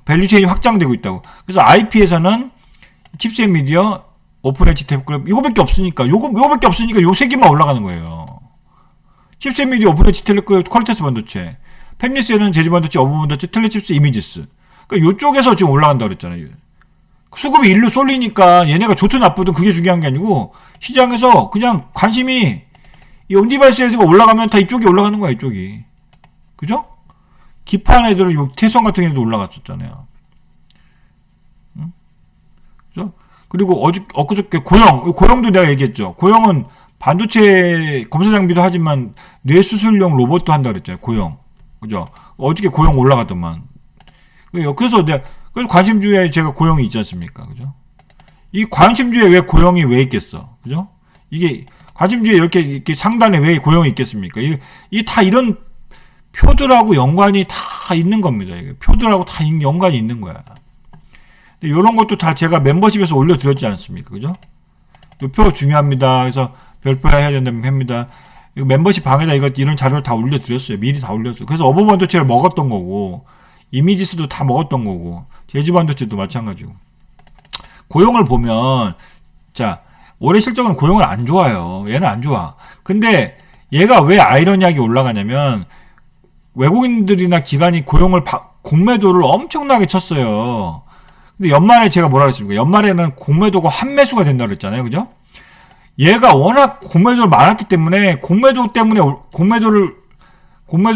밸류체인이 확장되고 있다고. 그래서 IP에서는 칩셋미디어, 오픈엣지 탭그룹 이거밖에 없으니까 요거밖에 없으니까 요 세 개만 올라가는 거예요. 칩셋미디어, 오픈엣지 텔레그룹, 퀄리터스 반도체, 팹리스에는 제지반도체, 어부반도체, 텔레칩스, 이미지스. 그러니까 요쪽에서 지금 올라간다고 그랬잖아요. 수급이 일로 쏠리니까 얘네가 좋든 나쁘든 그게 중요한 게 아니고 시장에서 그냥 관심이 이 온디바이스에서 올라가면 다 이쪽이 올라가는 거야, 이쪽이. 그죠? 기판 애들은, 태성 같은 애들도 올라갔었잖아요. 응? 그죠? 그리고 엊그저께 고영도 내가 얘기했죠. 고영은 반도체 검사 장비도 하지만 뇌수술용 로봇도 한다 그랬잖아요, 고영. 그죠? 어저께 고영 올라갔더만. 그래서 관심주에 제가 고영이 있지 않습니까? 그죠? 이 관심주에 왜 고영이 왜 있겠어? 그죠? 이게, 관심주에 이렇게 상단에 왜 고영이 있겠습니까? 이게 다 이런 표들하고 연관이 다 있는 겁니다. 표들하고 다 연관이 있는 거야. 근데 요런 것도 다 제가 멤버십에서 올려드렸지 않습니까? 그죠? 요 표 중요합니다. 그래서 별표 해야 된다면 합니다. 이거 멤버십 방에다 이런 자료를 다 올려드렸어요. 미리 다 올렸어요. 그래서 어버 반도체를 먹었던 거고, 이미지스도 다 먹었던 거고, 제주 반도체도 마찬가지고. 고용을 보면, 자, 올해 실적은 고용은 안 좋아요. 얘는 안 좋아. 근데 얘가 왜 아이러니하게 올라가냐면, 외국인들이나 기관이 공매도를 엄청나게 쳤어요. 근데 연말에 제가 뭐라 그랬습니까? 연말에는 공매도가 환매수가 된다고 그랬잖아요. 그죠? 얘가 워낙 공매도가 많았기 때문에 공매도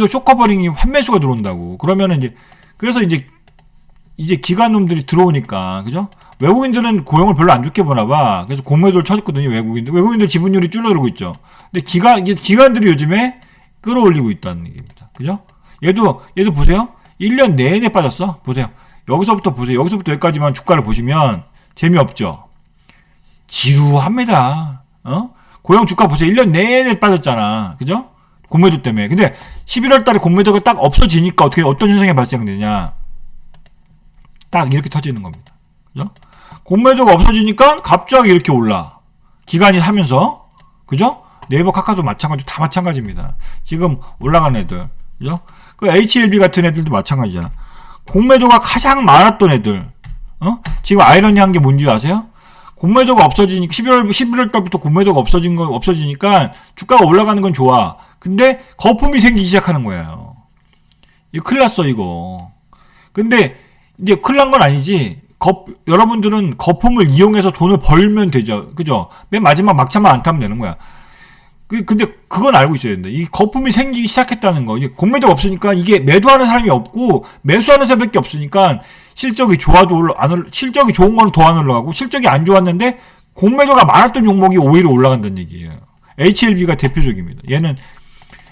쇼커버링이 환매수가 들어온다고. 그러면은 그래서 이제 기관놈들이 들어오니까, 그죠? 외국인들은 고용을 별로 안 좋게 보나 봐. 그래서 공매도를 쳤거든요, 외국인들 지분율이 줄어들고 있죠. 근데 기관들이 요즘에 끌어올리고 있다는 얘기입니다. 그죠? 얘도 보세요. 1년 내내 빠졌어. 보세요. 여기서부터 보세요. 여기서부터 여기까지만 주가를 보시면 재미없죠. 지루합니다. 고용 주가 보세요. 1년 내내 빠졌잖아. 그죠? 공매도 때문에. 근데 11월 달에 공매도가 딱 없어지니까 어떤 현상이 발생되냐. 딱 이렇게 터지는 겁니다. 그죠? 공매도가 없어지니까 갑자기 이렇게 올라. 기간이 하면서. 그죠? 네이버 카카오도 마찬가지, 다 마찬가지입니다. 지금 올라간 애들. 그죠? 그 HLB 같은 애들도 마찬가지잖아. 공매도가 가장 많았던 애들. 지금 아이러니한 게 뭔지 아세요? 공매도가 없어지니까 11월 달부터 공매도가 없어지니까 주가가 올라가는 건 좋아. 근데 거품이 생기기 시작하는 거예요. 이거 큰일 났어, 이거. 근데 이제 큰일 난 건 아니지. 여러분들은 거품을 이용해서 돈을 벌면 되죠. 그죠? 맨 마지막 막차만 안 타면 되는 거야. 근데 그건 알고 있어야 된다. 이 거품이 생기기 시작했다는 거. 공매도가 없으니까 이게 매도하는 사람이 없고 매수하는 사람밖에 없으니까 실적이 실적이 좋은 거는 더 안 올라가고 실적이 안 좋았는데 공매도가 많았던 종목이 오히려 올라간다는 얘기예요. HLB가 대표적입니다. 얘는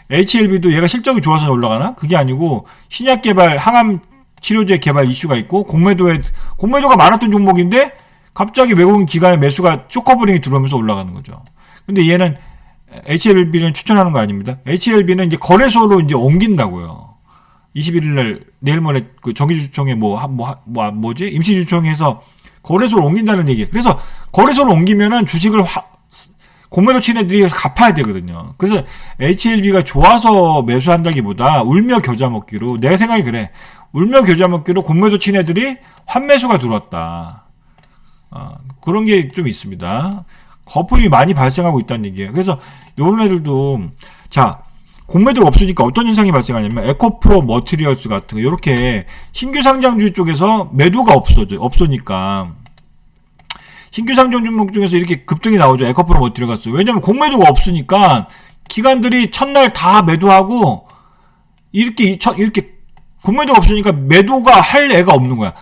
HLB도 얘가 실적이 좋아서 올라가나? 그게 아니고 신약 개발, 항암 치료제 개발 이슈가 있고 공매도가 많았던 종목인데 갑자기 외국인 기관의 매수가 쇼커버링이 들어오면서 올라가는 거죠. 근데 얘는 HLB는 추천하는 거 아닙니다. HLB는 이제 거래소로 이제 옮긴다고요. 21일날 내일 모레 그 정기주총에 뭐지? 임시주총에서 거래소로 옮긴다는 얘기. 그래서 거래소로 옮기면은 주식을 공매도 친 애들이 갚아야 되거든요. 그래서 HLB가 좋아서 매수한다기보다 울며 겨자 먹기로, 내 생각이 그래. 울며 겨자 먹기로 공매도 친 애들이 환매수가 들어왔다. 그런 게 좀 있습니다. 거품이 많이 발생하고 있다는 얘기예요. 그래서 요런 애들도, 자, 공매도가 없으니까 어떤 현상이 발생하냐면 에코프로 머티리얼스 같은 거, 요렇게 신규 상장주의 쪽에서 매도가 없으니까 신규 상장 종목 중에서 이렇게 급등이 나오죠. 에코프로 머티리얼스. 왜냐면 공매도가 없으니까 기관들이 첫날 다 매도하고 이렇게 공매도가 없으니까 매도가 할 애가 없는 거야.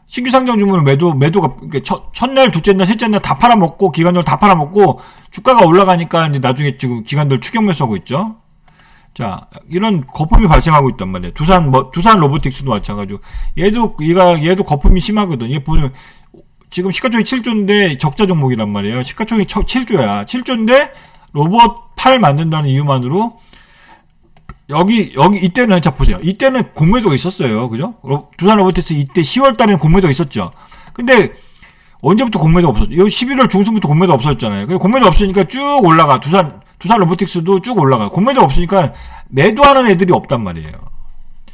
신규 상장 주문은 매도가, 그러니까 첫날, 둘째 날, 셋째 날 다 팔아먹고, 기관들 다 팔아먹고, 주가가 올라가니까 이제 나중에 지금 기관들 추격 매수하고 있죠. 자, 이런 거품이 발생하고 있단 말이에요. 두산 로보틱스도 마찬가지고. 얘도 거품이 심하거든. 얘 보면, 지금 시가총액 7조인데 적자 종목이란 말이에요. 시가총액 7조야. 7조인데 로봇 8 만든다는 이유만으로 이때는, 자, 보세요. 이때는 공매도가 있었어요. 그죠? 두산 로보틱스 이때 10월 달에는 공매도가 있었죠. 근데, 언제부터 공매도가 없었죠? 11월 중순부터 공매도가 없어졌잖아요. 공매도 없으니까 쭉 올라가. 두산 로보틱스도 쭉 올라가. 공매도가 없으니까 매도하는 애들이 없단 말이에요.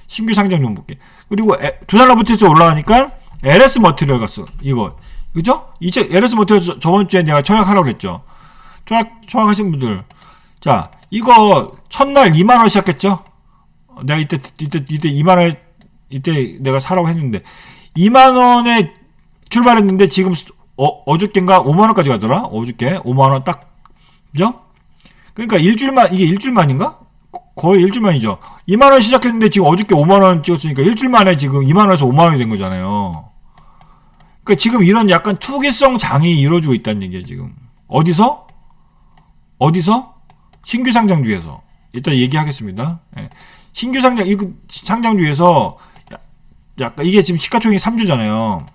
신규 상장 종목에. 그리고 두산 로보틱스 올라가니까 LS 머티리얼 갔어. 이거. 그죠? LS 머티리얼 저번주에 내가 청약하라고 그랬죠. 청약하신 분들. 자, 이거 첫날 2만원 시작했죠? 내가 이때 2만원, 이때 내가 사라고 했는데 2만원에 출발했는데 지금 어저께인가 5만원까지 가더라? 어저께 5만원 딱, 그죠? 그러니까 이게 일주일만인가? 거의 일주일만이죠. 2만원 시작했는데 지금 어저께 5만원 찍었으니까 일주일만에 지금 2만원에서 5만원이 된 거잖아요. 그러니까 지금 이런 약간 투기성 장이 이루어지고 있다는 얘기예요, 지금. 어디서? 신규 상장주에서. 일단 얘기하겠습니다. 예. 신규 상장주에서 약간 이게 지금 시가총액이 3조잖아요.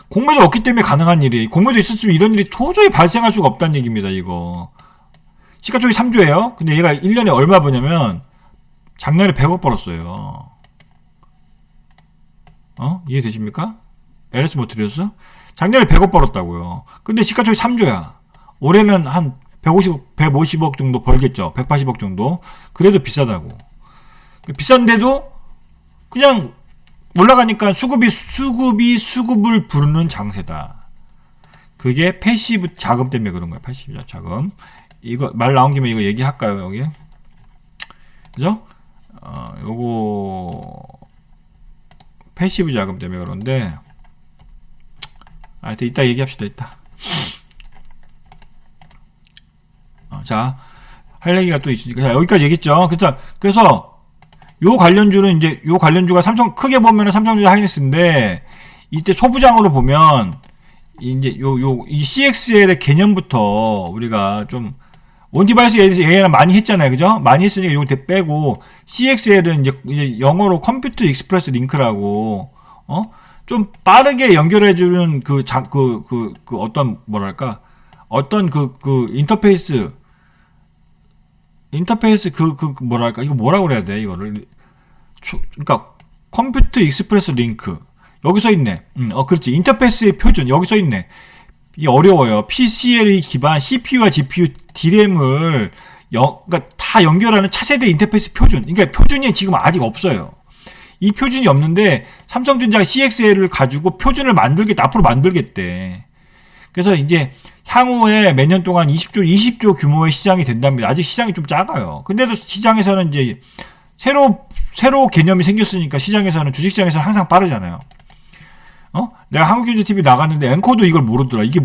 공매도 없기 때문에 가능한 일이, 공매도 있었으면 이런 일이 도저히 발생할 수가 없다는 얘기입니다, 이거. 시가총액이 3조예요. 근데 얘가 1년에 얼마 버냐면 작년에 100억 벌었어요. 이해되십니까? LS 모터리얼스? 작년에 100억 벌었다고요. 근데 시가총액 3조야. 올해는 한 150억 정도 벌겠죠. 180억 정도. 그래도 비싸다고. 비싼데도 그냥 올라가니까 수급을 부르는 장세다. 그게 패시브 자금 때문에 그런 거야. 패시브 자금. 이거 말 나온 김에 이거 얘기할까요, 여기? 그죠? 요거 패시브 자금 때문에 그런데 하여튼 이따 얘기합시다. 이따. 자, 할 얘기가 또 있으니까 자, 여기까지 얘기했죠. 그래서 요 관련주는 이제 요 관련주가 삼성 크게 보면은 삼성전자 하이닉스인데 이때 소부장으로 보면 이제 이 CXL의 개념부터 우리가 좀 온디바이스 AI는 많이 했잖아요. 그죠? 많이 했으니까 요거 빼고 CXL은 이제 영어로 컴퓨터 익스프레스 링크라고 좀 빠르게 연결해주는 어떤 뭐랄까 어떤 인터페이스 뭐랄까 이거 뭐라고 그래야 돼 이거를 그러니까 컴퓨터 익스프레스 링크 여기 써 있네. 그렇지. 인터페이스의 표준 여기 써 있네. 이 어려워요. PCLE 기반 CPU와 GPU DRAM을 그러니까 다 연결하는 차세대 인터페이스 표준. 그러니까 표준이 지금 아직 없어요. 이 표준이 없는데 삼성전자가 CXL을 가지고 표준을 앞으로 만들겠대. 그래서 이제 향후에 몇 년 동안 20조 규모의 시장이 된답니다. 아직 시장이 좀 작아요. 근데도 시장에서는 이제 새로 개념이 생겼으니까 시장에서는 주식시장에서는 항상 빠르잖아요. 내가 한국경제TV 나갔는데 앵커도 이걸 모르더라. 이게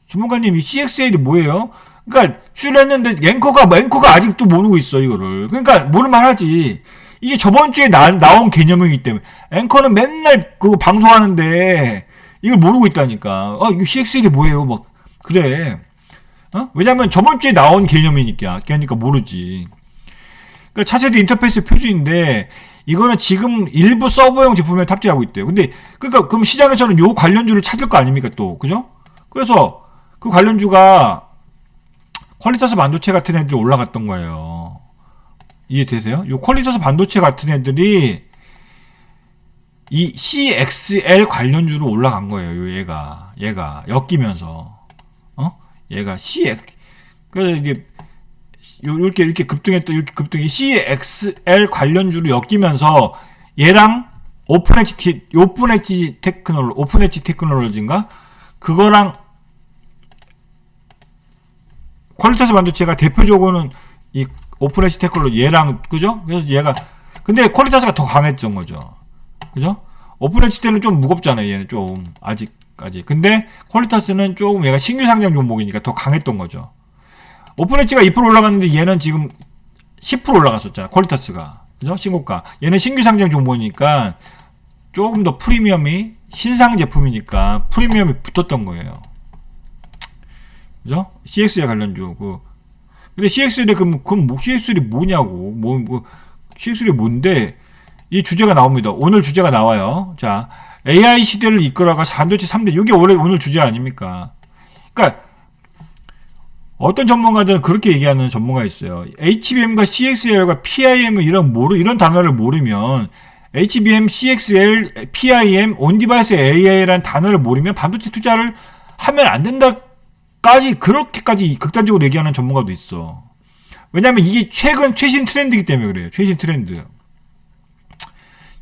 전문가님 이 CXL이 뭐예요? 그러니까 출연했는데 앵커가 아직도 모르고 있어 이거를. 그러니까 모를만 하지. 이게 저번 주에 나온 개념이기 때문에 앵커는 맨날 그거 방송하는데 이걸 모르고 있다니까. 이거 CXL이 뭐예요? 막 그래. 왜냐면 저번 주에 나온 개념이니까. 그러니까 모르지. 그러니까 차세대 인터페이스 표준인데 이거는 지금 일부 서버용 제품에 탑재하고 있대요. 근데 그럼 시장에서는 요 관련주를 찾을 거 아닙니까 또, 그죠? 그래서 그 관련주가 퀄리터스 반도체 같은 애들이 올라갔던 거예요. 이해되세요? 요 퀄리터스 반도체 같은 애들이 이 CXL 관련주로 올라간 거예요. 얘가 엮이면서 얘가 CX 그래서 이게 이렇게 급등이 CXL 관련주로 엮이면서 얘랑 오픈 엣지 테크놀로지인가 그거랑 퀄리터스 반도체가 대표적으로는 이 오픈 엣지 테크놀로지 얘랑 그죠? 그래서 얘가 근데 퀄리터스가 더 강했던 거죠. 그죠? 오픈 엣지 때는 좀 무겁잖아요. 얘는 좀 아직까지. 근데 퀄리터스는 조금 얘가 신규 상장 종목이니까 더 강했던 거죠. 오픈 엣지가 2% 올라갔는데 얘는 지금 10% 올라갔었잖아. 퀄리터스가. 그죠? 신고가. 얘는 신규 상장 종목이니까 조금 더 프리미엄이 신상 제품이니까 프리미엄이 붙었던 거예요. 그죠? CX에 관련주. 근데 CXL이 CXL이 뭐냐고. CXL이 뭔데? 이 주제가 나옵니다. 오늘 주제가 나와요. 자, AI 시대를 이끌어가 반도체 3대. 이게 오늘 주제 아닙니까? 그러니까 어떤 전문가들은 그렇게 얘기하는 전문가 있어요. HBM과 CXL과 PIM 이런 단어를 모르면 HBM, CXL, PIM, 온디바이스 AI라는 단어를 모르면 반도체 투자를 하면 안 그렇게까지 극단적으로 얘기하는 전문가도 있어. 왜냐면 이게 최신 트렌드이기 때문에 그래요.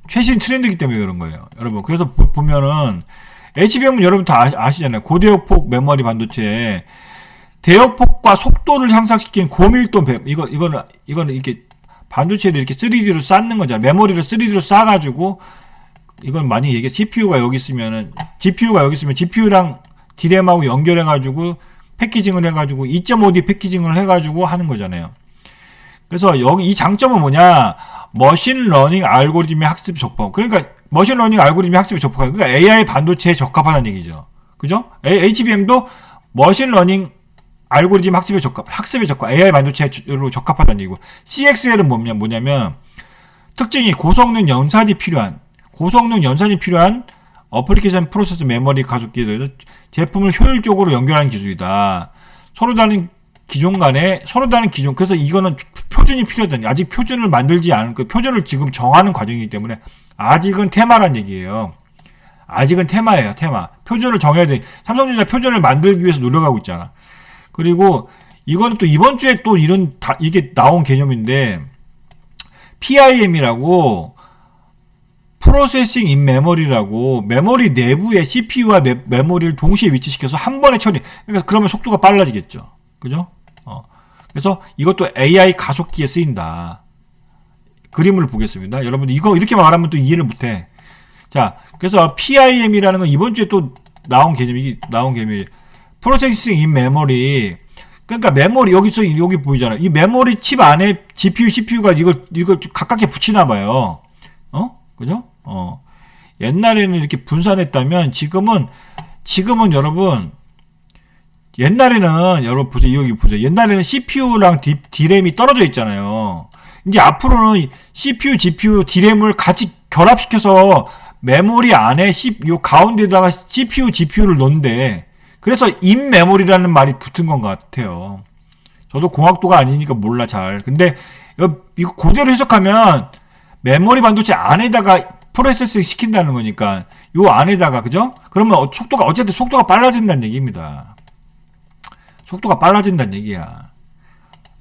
최신 트렌드이기 때문에 그런 거예요. 여러분. 그래서 보면은 HBM은 여러분 다 아시잖아요. 고대역폭 메모리 반도체 대역폭과 속도를 향상시킨 고밀도 이거는 이렇게 반도체를 이렇게 3D로 쌓는 거잖아. 메모리를 3D로 쌓아가지고 이건 많이 얘기해. GPU가 여기 있으면 GPU랑 DRAM하고 연결해가지고 패키징을 해가지고 2.5D 패키징을 해가지고 하는 거잖아요. 그래서 여기 이 장점은 뭐냐? 머신러닝 알고리즘의 학습 적합. 그러니까 머신러닝 알고리즘의 학습에 적합한. 그러니까 AI 반도체에 적합하다는 얘기죠. 그죠? HBM도 머신러닝 알고리즘 학습에 적합, AI 반도체로 적합하다는 얘기고, CXL은 뭐냐면, 특징이 고성능 연산이 필요한 어플리케이션 프로세서 메모리 가속기에 제품을 효율적으로 연결하는 기술이다. 서로 다른 기종, 그래서 이거는 표준이 필요하다니. 아직 표준을 만들지 않은, 표준을 지금 정하는 과정이기 때문에, 아직은 테마란 얘기예요. 아직은 테마예요, 테마. 표준을 정해야 돼. 삼성전자 표준을 만들기 위해서 노력하고 있잖아. 그리고 이거는 또 이번 주에 또 이게 나온 개념인데, PIM이라고, 프로세싱 인 메모리라고, 메모리 내부에 CPU와 메모리를 동시에 위치시켜서 한 번에 처리. 그러니까 그러면 속도가 빨라지겠죠. 그죠? 그래서 이것도 AI 가속기에 쓰인다. 그림을 보겠습니다. 여러분들 이거 이렇게 말하면 또 이해를 못해. 자, 그래서 PIM이라는 건 이번 주에 또 나온 개념이 프로세싱 인 메모리. 그러니까 메모리 여기 보이잖아요. 이 메모리 칩 안에 GPU, CPU가 이걸 가깝게 붙이나 봐요. 그죠? 옛날에는 이렇게 분산했다면 지금은 여러분 옛날에는 보세요. 여기 보세요. 옛날에는 CPU랑 D램이 떨어져 있잖아요. 이제 앞으로는 CPU, GPU, D램을 같이 결합시켜서 메모리 안에 요 가운데다가 CPU, GPU를 넣는데 그래서 인메모리라는 말이 붙은 것 같아요. 저도 공학도가 아니니까 몰라 잘. 근데 이거 그대로 해석하면 메모리 반도체 안에다가 프로세싱 시킨다는 거니까 요 안에다가 그죠? 그러면 어쨌든 속도가 빨라진다는 얘기입니다. 속도가 빨라진다는 얘기야.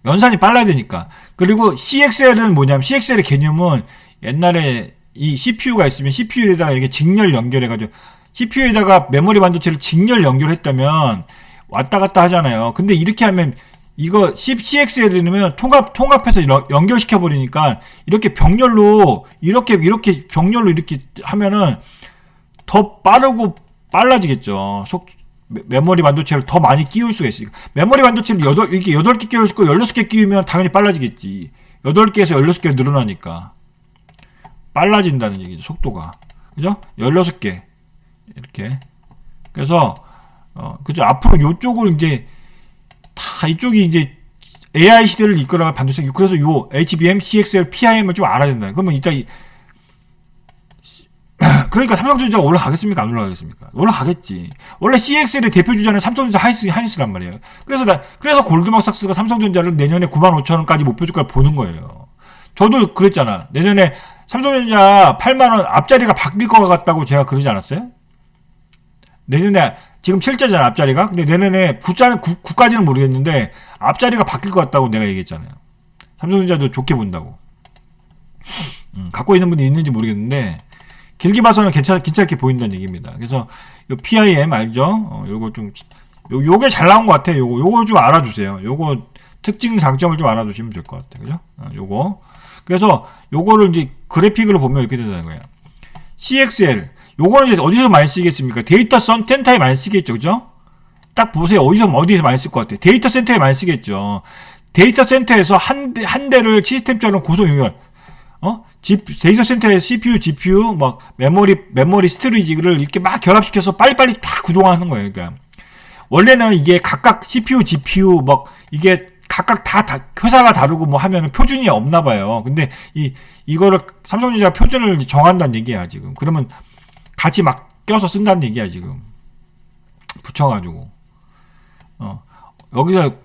연산이 빨라야 되니까. 그리고 CXL은 뭐냐면 CXL의 개념은 옛날에 이 CPU가 있으면 CPU에다가 이렇게 직렬 연결해가지고 CPU에다가 메모리 반도체를 직렬 연결했다면 왔다 갔다 하잖아요. 근데 이렇게 하면 이거 CXL이면 통합해서 연결시켜 버리니까 이렇게 병렬로 이렇게 병렬로 이렇게 하면은 더 빠르고 빨라지겠죠. 메모리 반도체를 더 많이 끼울 수가 있으니까. 메모리 반도체를 8개 끼울 수 있고 16개 끼우면 당연히 빨라지겠지. 8개에서 16개 늘어나니까. 빨라진다는 얘기죠. 속도가. 그죠? 16개. 이렇게. 그래서, 그죠? 앞으로 요쪽을 이제, 이쪽이 이제 AI 시대를 이끌어갈 반도체. 그래서 요 HBM, CXL, PIM을 좀 알아야 된다. 그러면 이따 그러니까 삼성전자가 올라가겠습니까? 안 올라가겠습니까? 올라가겠지. 원래 CXL의 대표 주자는 삼성전자 하이닉스란 말이에요. 그래서 골드만삭스가 삼성전자를 내년에 95,000원까지 목표주가를 보는 거예요. 저도 그랬잖아. 내년에 삼성전자 8만원 앞자리가 바뀔 것 같다고 제가 그러지 않았어요? 내년에 지금 7자잖아 앞자리가. 근데 내년에 9까지는 모르겠는데 앞자리가 바뀔 것 같다고 내가 얘기했잖아요. 삼성전자도 좋게 본다고. 갖고 있는 분이 있는지 모르겠는데 길게 봐서는 괜찮게 보인다는 얘기입니다. 그래서 요 PIM 알죠? 요게 잘 나온 것 같아요. 요거 좀 알아두세요. 요거 특징 장점을 좀 알아두시면 될 것 같아요. 그죠? 요거. 그래서 요거를 이제 그래픽으로 보면 이렇게 된다는 거예요. CXL. 요거는 이제 어디서 많이 쓰겠습니까? 데이터 센터에 많이 쓰겠죠. 그죠? 딱 보세요. 어디서 많이 쓸 것 같아요. 데이터 센터에 많이 쓰겠죠. 데이터 센터에서 한 대를 시스템처럼 고속 연결. 데이터 센터에 CPU, GPU, 막 메모리 스토리지를 이렇게 막 결합시켜서 빨리빨리 다 구동하는 거예요. 그러니까 원래는 이게 각각 CPU, GPU 막 이게 각각 다 회사가 다르고 뭐 하면은 표준이 없나 봐요. 근데 이거를 삼성전자가 표준을 정한다는 얘기야 지금. 그러면 같이 막 껴서 쓴다는 얘기야 지금. 붙여가지고 여기서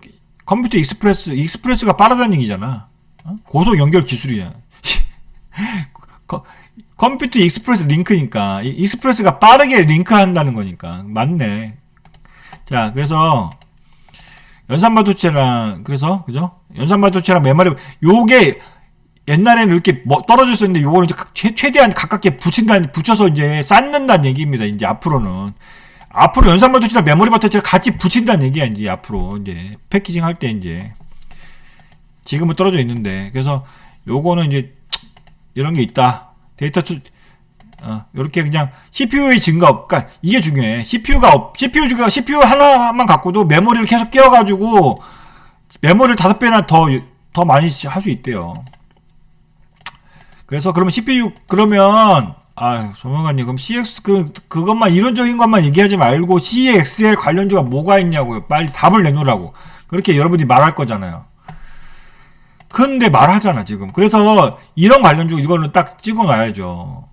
컴퓨터 익스프레스가 빠르다는 얘기잖아. 고속 연결 기술이야. 컴퓨터 익스프레스 링크니까 익스프레스가 빠르게 링크한다는 거니까 맞네. 자, 그래서 연산반도체랑 그죠? 연산반도체랑 메모리 요게 옛날에는 이렇게 떨어져 있었는데 요거는 이제 최대한 가깝게 붙여서 이제 쌓는다는 얘기입니다. 이제 앞으로 연산반도체랑 메모리 반도체를 같이 붙인다는 얘기야. 이제 앞으로 이제 패키징 할 때 이제 지금은 떨어져 있는데 그래서 요거는 이제 이런 게 있다. 요렇게 그냥 CPU의 증가, 그러니까 이게 중요해. CPU 하나만 갖고도 메모리를 계속 끼워가지고 메모리를 5배나 더 많이 할 수 있대요. 그래서 그러면 CPU, 조만간요. 그럼 CX, 그것만, 이론적인 것만 얘기하지 말고 CXL 관련주가 뭐가 있냐고요. 빨리 답을 내놓으라고. 그렇게 여러분이 말할 거잖아요. 근데 말하잖아 지금. 그래서 이런 관련주 이거는 딱 찍어놔야죠.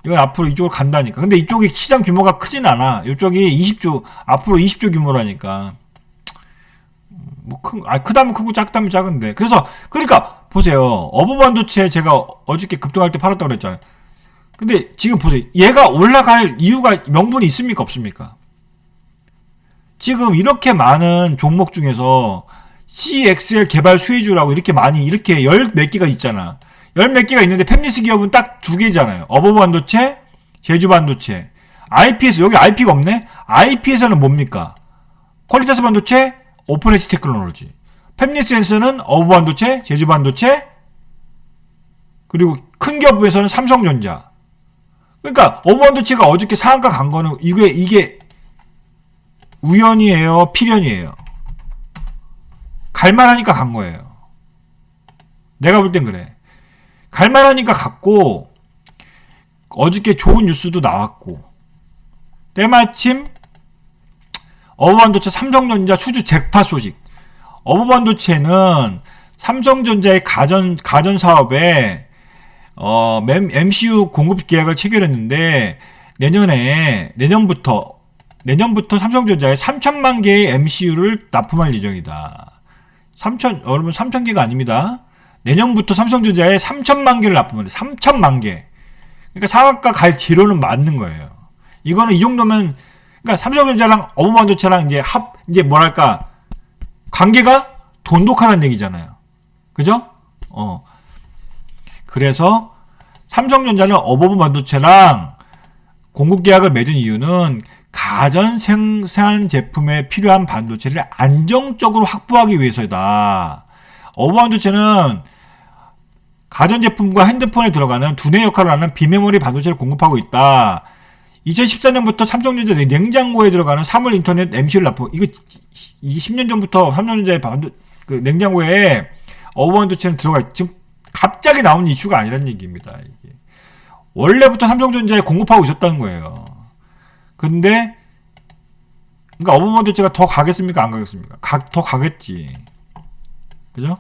이건 앞으로 이쪽으로 간다니까. 근데 이쪽이 시장 규모가 크진 않아. 이쪽이 20조 앞으로 20조 규모라니까. 크다면 크고 작다면 작은데. 그러니까 보세요. 어버 반도체 제가 어저께 급등할 때 팔았다고 그랬잖아요. 근데 지금 보세요. 얘가 올라갈 이유가 명분이 있습니까? 없습니까? 지금 이렇게 많은 종목 중에서 CXL 개발 수혜주라고 이렇게 많이 이렇게 열 몇 개가 있잖아. 열 몇 개가 있는데 팹리스 기업은 딱 두 개잖아요. 어버버 반도체, 제주 반도체. IP에서 여기 IP가 없네. IP에서는 뭡니까? 퀄리타스 반도체, 오픈 엣지 테크놀로지. 팹리스에서는 어버버 반도체, 제주 반도체. 그리고 큰 기업에서는 삼성전자. 그러니까 어버버 반도체가 어저께 상한가 간 거는 이게 우연이에요, 필연이에요. 갈만하니까 간 거예요. 내가 볼 땐 그래. 갈만하니까 갔고, 어저께 좋은 뉴스도 나왔고, 때마침 어버반도체 삼성전자 수주 재파 소식. 어버반도체는 삼성전자의 가전 사업에 MCU 공급 계약을 체결했는데 내년부터 삼성전자에 3천만 개의 MCU를 납품할 예정이다. 여러분 3,000개가 아닙니다. 내년부터 삼성전자에 3천만 개를 납품합니다. 3천만 개. 그러니까 상한가 갈 재료는 맞는 거예요. 이거는 이 정도면, 그러니까 삼성전자랑 어버반도체랑 이제 뭐랄까, 관계가 돈독하다는 얘기잖아요. 그죠? 그래서 삼성전자는 어버반도체랑 공급 계약을 맺은 이유는 가전 생산 제품에 필요한 반도체를 안정적으로 확보하기 위해서다. 어버반도체는 가전제품과 핸드폰에 들어가는 두뇌 역할을 하는 비메모리 반도체를 공급하고 있다. 2014년부터 삼성전자 냉장고에 들어가는 사물 인터넷 MCU를 납품. 이거 10년 전부터 삼성전자의 냉장고에 어버반도체는 들어가 있. 지금 갑자기 나온 이슈가 아니라는 얘기입니다. 이게. 원래부터 삼성전자에 공급하고 있었다는 거예요. 근데 그러니까 어버반도체가 더 가겠습니까? 안 가겠습니까? 더 가겠지. 그죠?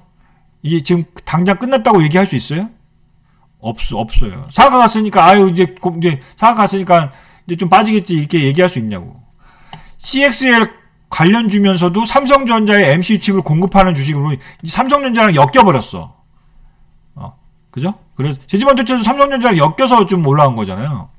이게 지금 당장 끝났다고 얘기할 수 있어요? 없어요. 사가 갔으니까 이제 사가 갔으니까 이제 좀 빠지겠지 이렇게 얘기할 수 있냐고. CXL 관련 주면서도 삼성전자의 MCU 칩을 공급하는 주식으로 삼성전자랑 엮여버렸어. 그죠? 그래서 제주반도체도 삼성전자랑 엮여서 좀 올라온 거잖아요.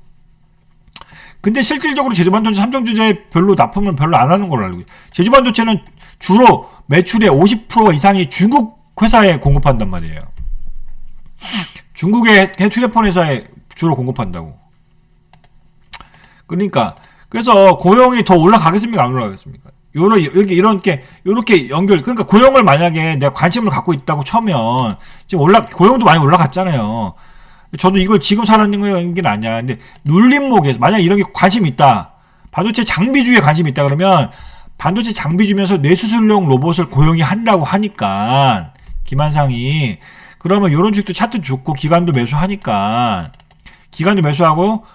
근데 실질적으로 제주반도체 삼성전자에 별로 납품을 별로 안 하는 걸로 알고 있어요. 제주반도체는 주로 매출의 50% 이상이 중국 회사에 공급한단 말이에요. 중국의 휴대폰 회사에 주로 공급한다고. 그러니까 그래서 고용이 더 올라가겠습니까? 안 올라가겠습니까? 이렇게 연결. 그러니까 고용을 만약에 내가 관심을 갖고 있다고 쳐면 지금 고용도 많이 올라갔잖아요. 저도 이걸 지금 사라는 게 아니야. 근데 눌림목에서 만약 이런 게 관심이 있다. 반도체 장비주에 관심이 있다 그러면 반도체 장비 주면서 뇌수술용 로봇을 고용이 한다고 하니까 김한상이 그러면 이런 주식도 차트 좋고 기간도 매수하니까 기간도 매수하고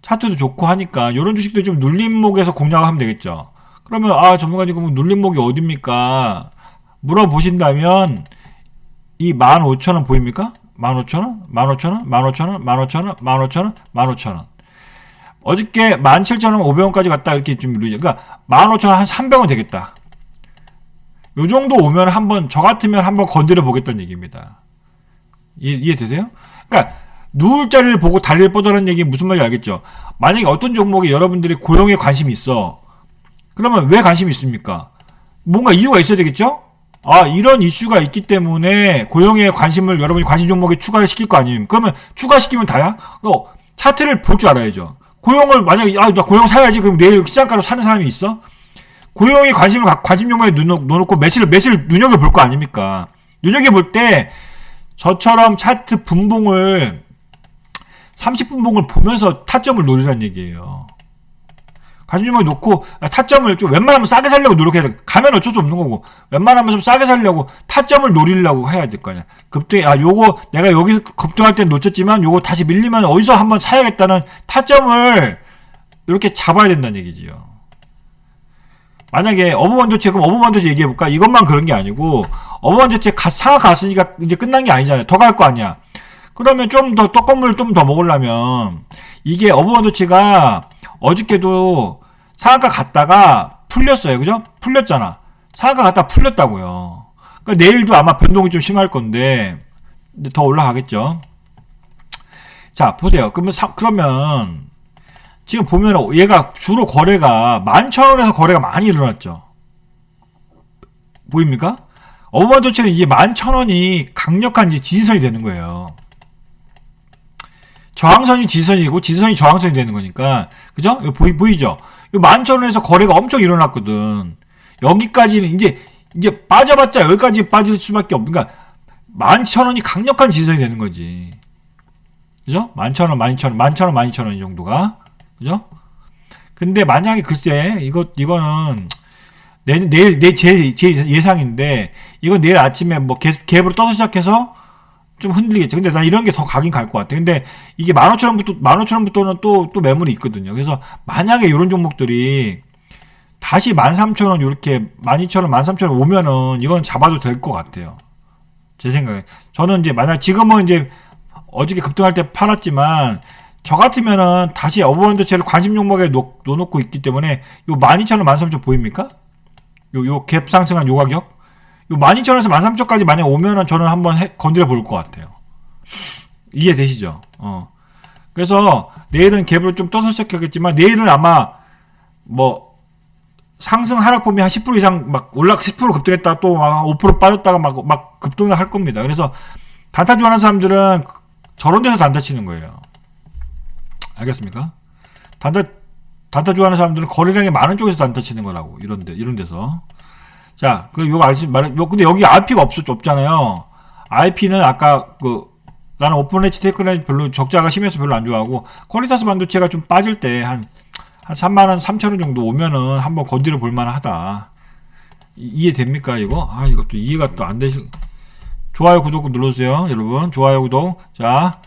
차트도 좋고 하니까 이런 주식도 좀 눌림목에서 공략을 하면 되겠죠. 그러면 전문가님 그럼 눌림목이 어딥니까? 물어보신다면 이 15,000원 보입니까? 15,000원? 15,000원? 15,000원? 15,000원? 15,000원? 15,000원? 어저께 17,500원까지 갔다 이렇게 좀 누르죠. 그러니까 15,000원 한 300원 되겠다. 요 정도 오면 저 같으면 한번 건드려 보겠다는 얘기입니다. 이해되세요? 그러니까 누울 자리를 보고 다리를 뻗으라는 얘기 무슨 말인지 알겠죠? 만약에 어떤 종목에 여러분들이 고용에 관심이 있어. 그러면 왜 관심이 있습니까? 뭔가 이유가 있어야 되겠죠? 이런 이슈가 있기 때문에 고용에 관심을 여러분이 관심 종목에 추가를 시킬 거 아니에요? 그러면 추가시키면 다야? 차트를 볼 줄 알아야죠. 고용을 만약에 나 고용 사야지 그럼 내일 시장가로 사는 사람이 있어? 고용에 관심 종목에 넣어놓고 매수를 눈여겨볼 거 아닙니까? 눈여겨볼 때 저처럼 차트 분봉을 30분봉을 보면서 타점을 노리라는 얘기예요. 관심종목에 놓고 타점을 좀 웬만하면 싸게 살려고 노력해야 돼. 가면 어쩔 수 없는 거고 웬만하면 좀 싸게 살려고 타점을 노리려고 해야 될 거 아니야. 급등이 요거 내가 여기 급등할 때 놓쳤지만 요거 다시 밀리면 어디서 한번 사야겠다는 타점을 이렇게 잡아야 된다는 얘기지요. 만약에 어버반도체 그럼 어버반도체 얘기해볼까? 이것만 그런 게 아니고 어버반도체 상하 갔으니까 이제 끝난 게 아니잖아요. 더 갈 거 아니야. 그러면 좀 더 떡건물 좀 더 먹으려면 이게 어버반도체가 어저께도 상한가 갔다가 풀렸어요. 그죠? 풀렸잖아. 상한가 갔다가 풀렸다고요. 그러니까 내일도 아마 변동이 좀 심할 건데 더 올라가겠죠. 자, 보세요. 그러면 지금 보면 얘가 주로 거래가 11,000원에서 거래가 많이 일어났죠. 보입니까? 어버반도체는 이제 11,000원이 강력한 이제 지지선이 되는 거예요. 저항선이 지지선이고 지지선이 저항선이 되는 거니까. 그죠? 이거 보이죠? 이 11,000원에서 거래가 엄청 일어났거든. 여기까지는 이제 빠져봤자 여기까지 빠질 수밖에 없. 그러니까 11,000원이 강력한 지지선이 되는 거지. 그죠? 11,000원, 12,000원, 11,000원, 12,000원 이 정도가. 그죠? 근데 만약에 글쎄 이거는 제 예상인데 이건 내일 아침에 뭐 갭으로 떠서 시작해서 좀 흔들리겠죠. 근데 나 이런 게 더 가긴 갈 것 같아. 근데 이게 15,000원부터는 또 매물이 있거든요. 그래서 만약에 이런 종목들이 다시 13,000원 요렇게 12,000원, 13,000원 오면은 이건 잡아도 될 것 같아요. 제 생각에. 저는 이제 만약 지금은 이제 어저께 급등할 때 팔았지만 저 같으면은 다시 어버반도체를 관심 종목에 놓고 있기 때문에 요 12,000원, 13,000원 보입니까? 요 갭 상승한 요 가격? 요 12,000원에서 13,000원까지 만약 오면은 저는 한번 건드려 볼 것 같아요. 이해되시죠? 그래서 내일은 갭으로 좀 떠서 시작하겠지만 내일은 아마 뭐 상승 하락폭이 한 10% 이상 막 10% 급등했다가 또 막 5% 빠졌다가 막 급등을 할 겁니다. 그래서 단타 좋아하는 사람들은 저런 데서 단타 치는 거예요. 알겠습니까? 단타 좋아하는 사람들은 거래량이 많은 쪽에서 단타 치는 거라고. 이런 데서. 자, 근데 여기 RP가 없잖아요. RP는 아까 나는 오픈레치 테크레치 별로 적자가 심해서 별로 안 좋아하고, 퀄리타스 반도체가 좀 빠질 때 한 3만원, 3천원 정도 오면은 한번 건드려 볼만 하다. 이해됩니까, 이거? 이것도 이해가 또 안 되시, 좋아요, 구독 눌러주세요, 여러분. 좋아요, 구독. 자,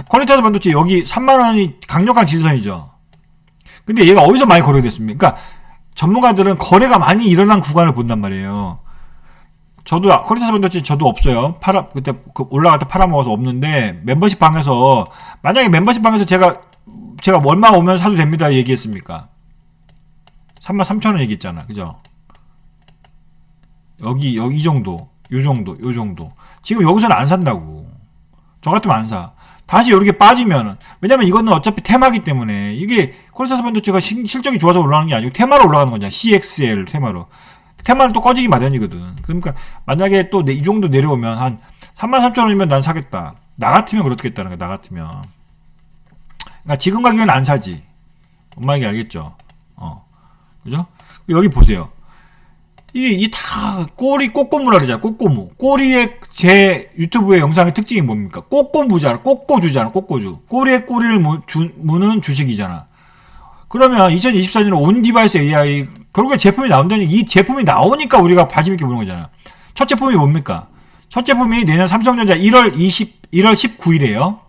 퀄리타스 반도체 여기 3만원이 강력한 지지선이죠. 근데 얘가 어디서 많이 거래됐습니까? 그러니까 전문가들은 거래가 많이 일어난 구간을 본단 말이에요. 저도 퀄리타스 반도체 저도 없어요. 그때 올라갈 때 팔아먹어서 없는데 멤버십 방에서 만약에 멤버십 방에서 제가 얼마 오면 사도 됩니다 얘기했습니까? 33,000원 얘기했잖아, 그죠? 여기 이 정도, 요 정도. 지금 여기서는 안 산다고. 저 같으면 안 사. 다시 이렇게 빠지면은, 왜냐면 이거는 어차피 테마기 때문에, 이게 퀄리타스 반도체가 실적이 좋아서 올라가는 게 아니고 테마로 올라가는 거잖아. CXL 테마로. 테마는 또 꺼지기 마련이거든. 그러니까 만약에 또 이 정도 내려오면 한 33,000원이면 난 사겠다. 나 같으면 그렇겠다는 거야. 나 같으면. 그러니까 지금 가격은 안 사지. 엄마 얘기 알겠죠? 그죠? 여기 보세요. 이게 다 꼬꼬무라 그러잖아. 꼬꼬무. 꼬리의 제 유튜브의 영상의 특징이 뭡니까? 꼬꼬무잖아. 꼬꼬주잖아. 꼬꼬주. 꼬리에 꼬리를 무는 주식이잖아. 그러면 2024년에 온 디바이스 AI 결국에 제품이 나온다니, 이 제품이 나오니까 우리가 관심 있게 보는 거잖아. 첫 제품이 뭡니까? 첫 제품이 내년 삼성전자 1월 19일이에요.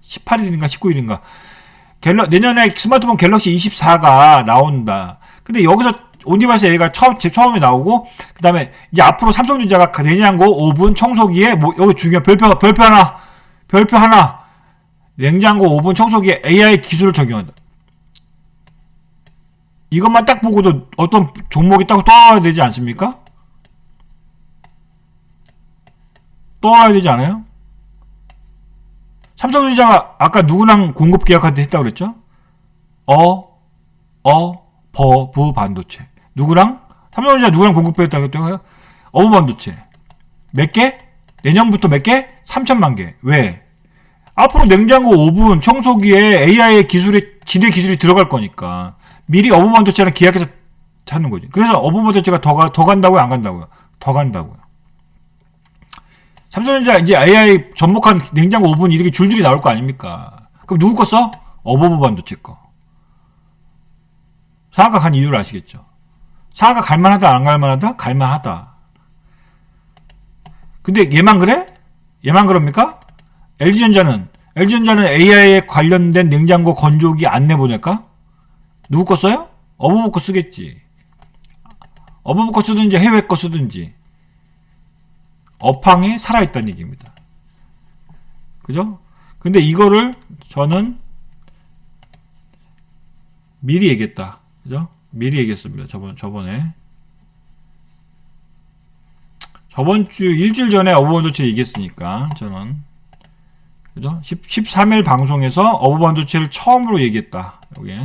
18일인가 19일인가. 내년에 스마트폰 갤럭시 24가 나온다. 근데 여기서 온디바이스 AI가 처음에 나오고, 그 다음에 이제 앞으로 삼성전자가 냉장고, 오븐, 청소기에, 여기 중요한 별표 하나. 냉장고, 오븐, 청소기에 AI 기술을 적용한다. 이것만 딱 보고도 어떤 종목이 딱 떠나야 되지 않습니까? 떠나야 되지 않아요? 삼성전자가 아까 누구랑 공급 계약한테 했다고 그랬죠? 버브 반도체. 누구랑? 삼성전자 누구랑 공급 계약했다고 했다고요? 어부 반도체. 몇 개? 내년부터 몇 개? 3천만 개. 왜? 앞으로 냉장고, 오븐, 청소기에 AI의 지대 기술이 들어갈 거니까 미리 어부 반도체랑 계약해서 찾는 거지. 그래서 어부 반도체가 더 간다고요? 안 간다고요? 더 간다고요. 삼성전자 이제 AI 접목한 냉장고, 오븐 이렇게 줄줄이 나올 거 아닙니까? 그럼 누구 거 써? 어버브 반도체 거. 상하가 간 이유를 아시겠죠? 상하가 갈만하다, 안 갈만하다? 갈만하다. 근데 얘만 그래? 얘만 그럽니까? LG전자는 AI에 관련된 냉장고 건조기 안 내보낼까? 누구 거 써요? 어버브 거 쓰겠지. 어버브 거 쓰든지 해외 거 쓰든지. 업황이 살아있다는 얘기입니다. 그죠? 근데 이거를 저는 미리 얘기했다. 그죠? 미리 얘기했습니다. 저번에. 저번 주 일주일 전에 어버반도체 얘기했으니까 저는 그죠? 13일 방송에서 어버반도체를 처음으로 얘기했다. 여기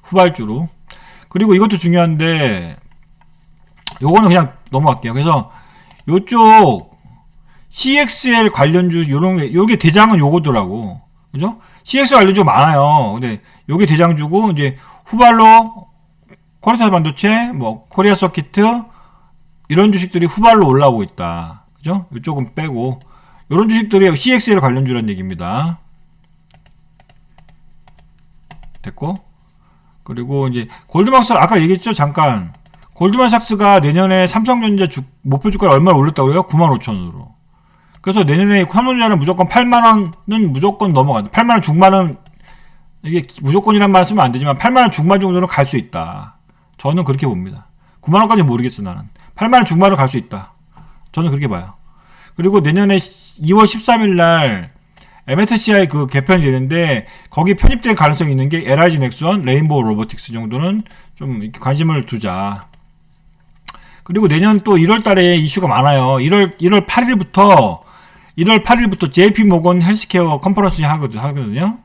후발주로. 그리고 이것도 중요한데 요거는 그냥 넘어갈게요. 그래서 요쪽 CXL 관련주 요런 게 요게 대장은 요거더라고. 그죠? CXL 관련주 많아요. 근데 요게 대장주고 이제 후발로 코리아 반도체, 뭐 코리아 서키트 이런 주식들이 후발로 올라오고 있다. 그죠? 이쪽은 빼고 이런 주식들이 CXL 관련주라는 얘기입니다. 됐고, 그리고 이제 골드만삭스 아까 얘기했죠 잠깐. 골드만삭스가 내년에 삼성전자 목표 주가를 얼마나 올렸다고 그래요? 95,000원으로. 그래서 내년에 삼성전자는 무조건 8만원은 무조건 넘어간다. 8만원 중반은 이게 무조건이란 말 쓰면 안 되지만 8만원 중반 정도는 갈 수 있다. 저는 그렇게 봅니다. 9만원까지는 모르겠어 나는. 8만원 중반으로 갈 수 있다. 저는 그렇게 봐요. 그리고 내년에 2월 13일 날 MSCI 그 개편이 되는데 거기 편입될 가능성이 있는 게 LIG 넥슨, 레인보우 로보틱스 정도는 좀 관심을 두자. 그리고 내년 또 1월 달에 이슈가 많아요. 1월 8일부터 JP 모건 헬스케어 컨퍼런스 하거든요.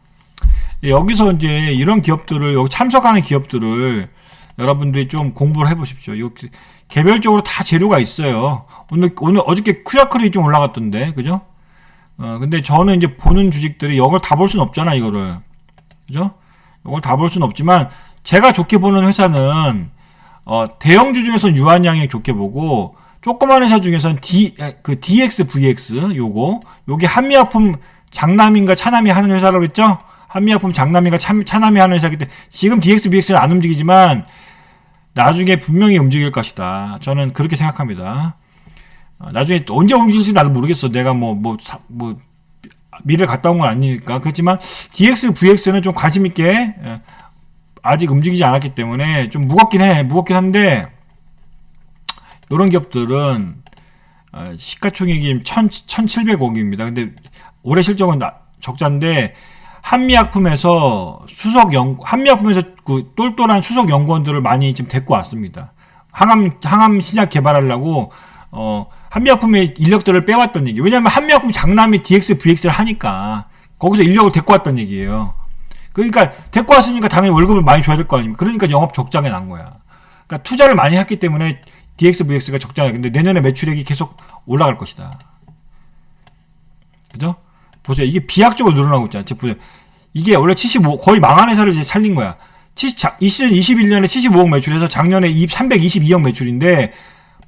여기서 이제 이런 기업들을, 여기 참석하는 기업들을 여러분들이 좀 공부를 해보십시오. 여기 개별적으로 다 재료가 있어요. 오늘 어저께 쿠야클이 좀 올라갔던데, 그죠? 근데 저는 이제 보는 주식들이 이걸 다 볼 수는 없잖아, 이거를. 그죠? 이걸 다 볼 수는 없지만, 제가 좋게 보는 회사는, 대형주 중에서는 유한양이 좋게 보고, 조그만 회사 중에서는 DXVX, 요게 한미약품 장남인가 차남이 하는 회사라고 했죠? 한미약품 장남인가 차남이 하는 회사기 때문에, 지금 DXVX는 안 움직이지만, 나중에 분명히 움직일 것이다. 저는 그렇게 생각합니다. 나중에 언제 움직일지 나도 모르겠어. 내가 미래 갔다 온 건 아니니까. 그렇지만 DXVX는 좀 관심 있게 아직 움직이지 않았기 때문에 좀 무겁긴 한데 이런 기업들은 시가총액이 1,700억입니다. 근데 올해 실적은 적자인데 한미약품에서 그 똘똘한 수석 연구원들을 많이 지금 데리고 왔습니다. 항암 신약 개발하려고 한미약품의 인력들을 빼왔던 얘기. 왜냐하면 한미약품 장남이 DXVX를 하니까 거기서 인력을 데리고 왔던 얘기예요. 그러니까 데리고 왔으니까 당연히 월급을 많이 줘야 될 거 아닙니까? 그러니까 영업 적자가 난 거야. 그러니까 투자를 많이 했기 때문에 DXVX가 적자가. 근데 내년에 매출액이 계속 올라갈 것이다. 그죠? 보세요. 이게 비약적으로 늘어나고 있잖아요. 보세요. 이게 원래 75, 거의 망한 회사를 이제 살린 거야. 21년에 75억 매출해서 작년에 322억 매출인데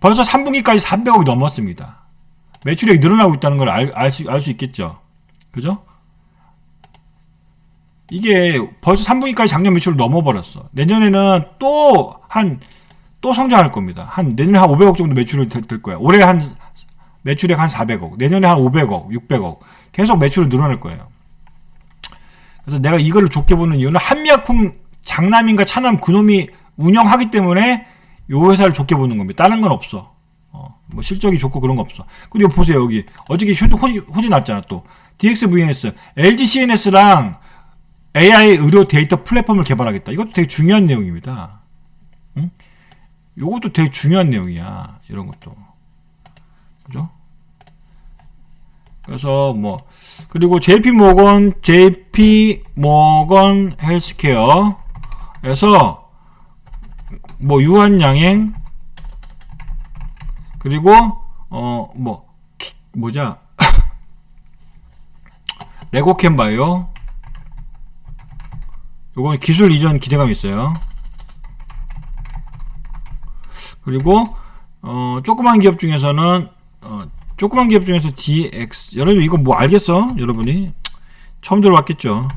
벌써 3분기까지 300억이 넘었습니다. 매출액이 늘어나고 있다는 걸 알 수 있겠죠. 그죠? 이게 벌써 3분기까지 작년 매출을 넘어버렸어. 내년에는 또 성장할 겁니다. 내년에 한 500억 정도 매출을 들 거야. 올해 매출액 한 400억, 내년에 한 500억, 600억 계속 매출이 늘어날 거예요. 그래서 내가 이걸 좋게 보는 이유는 한미약품 장남인가 차남 그놈이 운영하기 때문에 요 회사를 좋게 보는 겁니다. 다른 건 없어. 뭐 실적이 좋고 그런 거 없어. 그리고 보세요. 여기 어저께 호지 났잖아. 또 DXVNS, LG CNS랑 AI 의료 데이터 플랫폼을 개발하겠다. 이것도 되게 중요한 내용입니다. 응? 요것도 되게 중요한 내용이야. 이런 것도. 그죠? 그래서 그리고 JP 모건 헬스케어에서 유한양행 그리고 레고캠바이오 요건 기술 이전 기대감이 있어요. 그리고 조그만 기업 중에서 DX 여러분 이거 알겠어? 여러분이 처음 들어봤겠죠?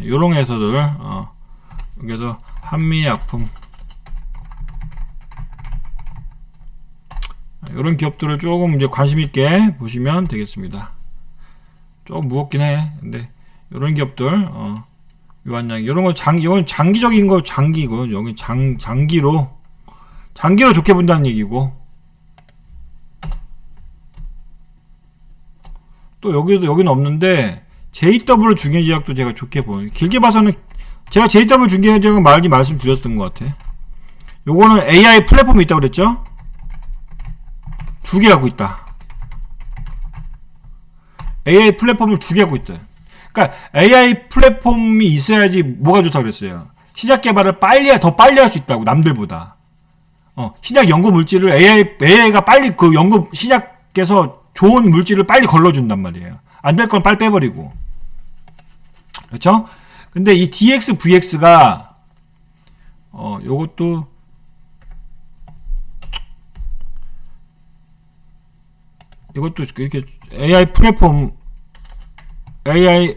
요런 회사들 여기서 한미약품 이런 기업들을 조금 이제 관심 있게 보시면 되겠습니다. 조금 무겁긴 해. 근데 이런 기업들 유한양 이런 거 이건 장기적인 거 장기고 여기 장기로 좋게 본다는 얘기고 또 여기는 없는데 JW 중개제약도 제가 좋게 보는 길게 봐서는 제가 JW 중개제약은 말씀드렸던 것 같아. 요거는 AI 플랫폼이 있다고 그랬죠? 2개 갖고 있다. AI 플랫폼을 두 개 하고 있어요. 그러니까 AI 플랫폼이 있어야지 뭐가 좋다고 그랬어요. 신약 개발을 더 빨리 할 수 있다고, 남들보다. 신약 연구 물질을 AI가 빨리 그 연구, 신약에서 좋은 물질을 빨리 걸러준단 말이에요. 안 될 건 빨리 빼버리고. 그렇죠? 근데 이 DX, VX가, 요것도, 이것도 이렇게 AI 플랫폼, AI,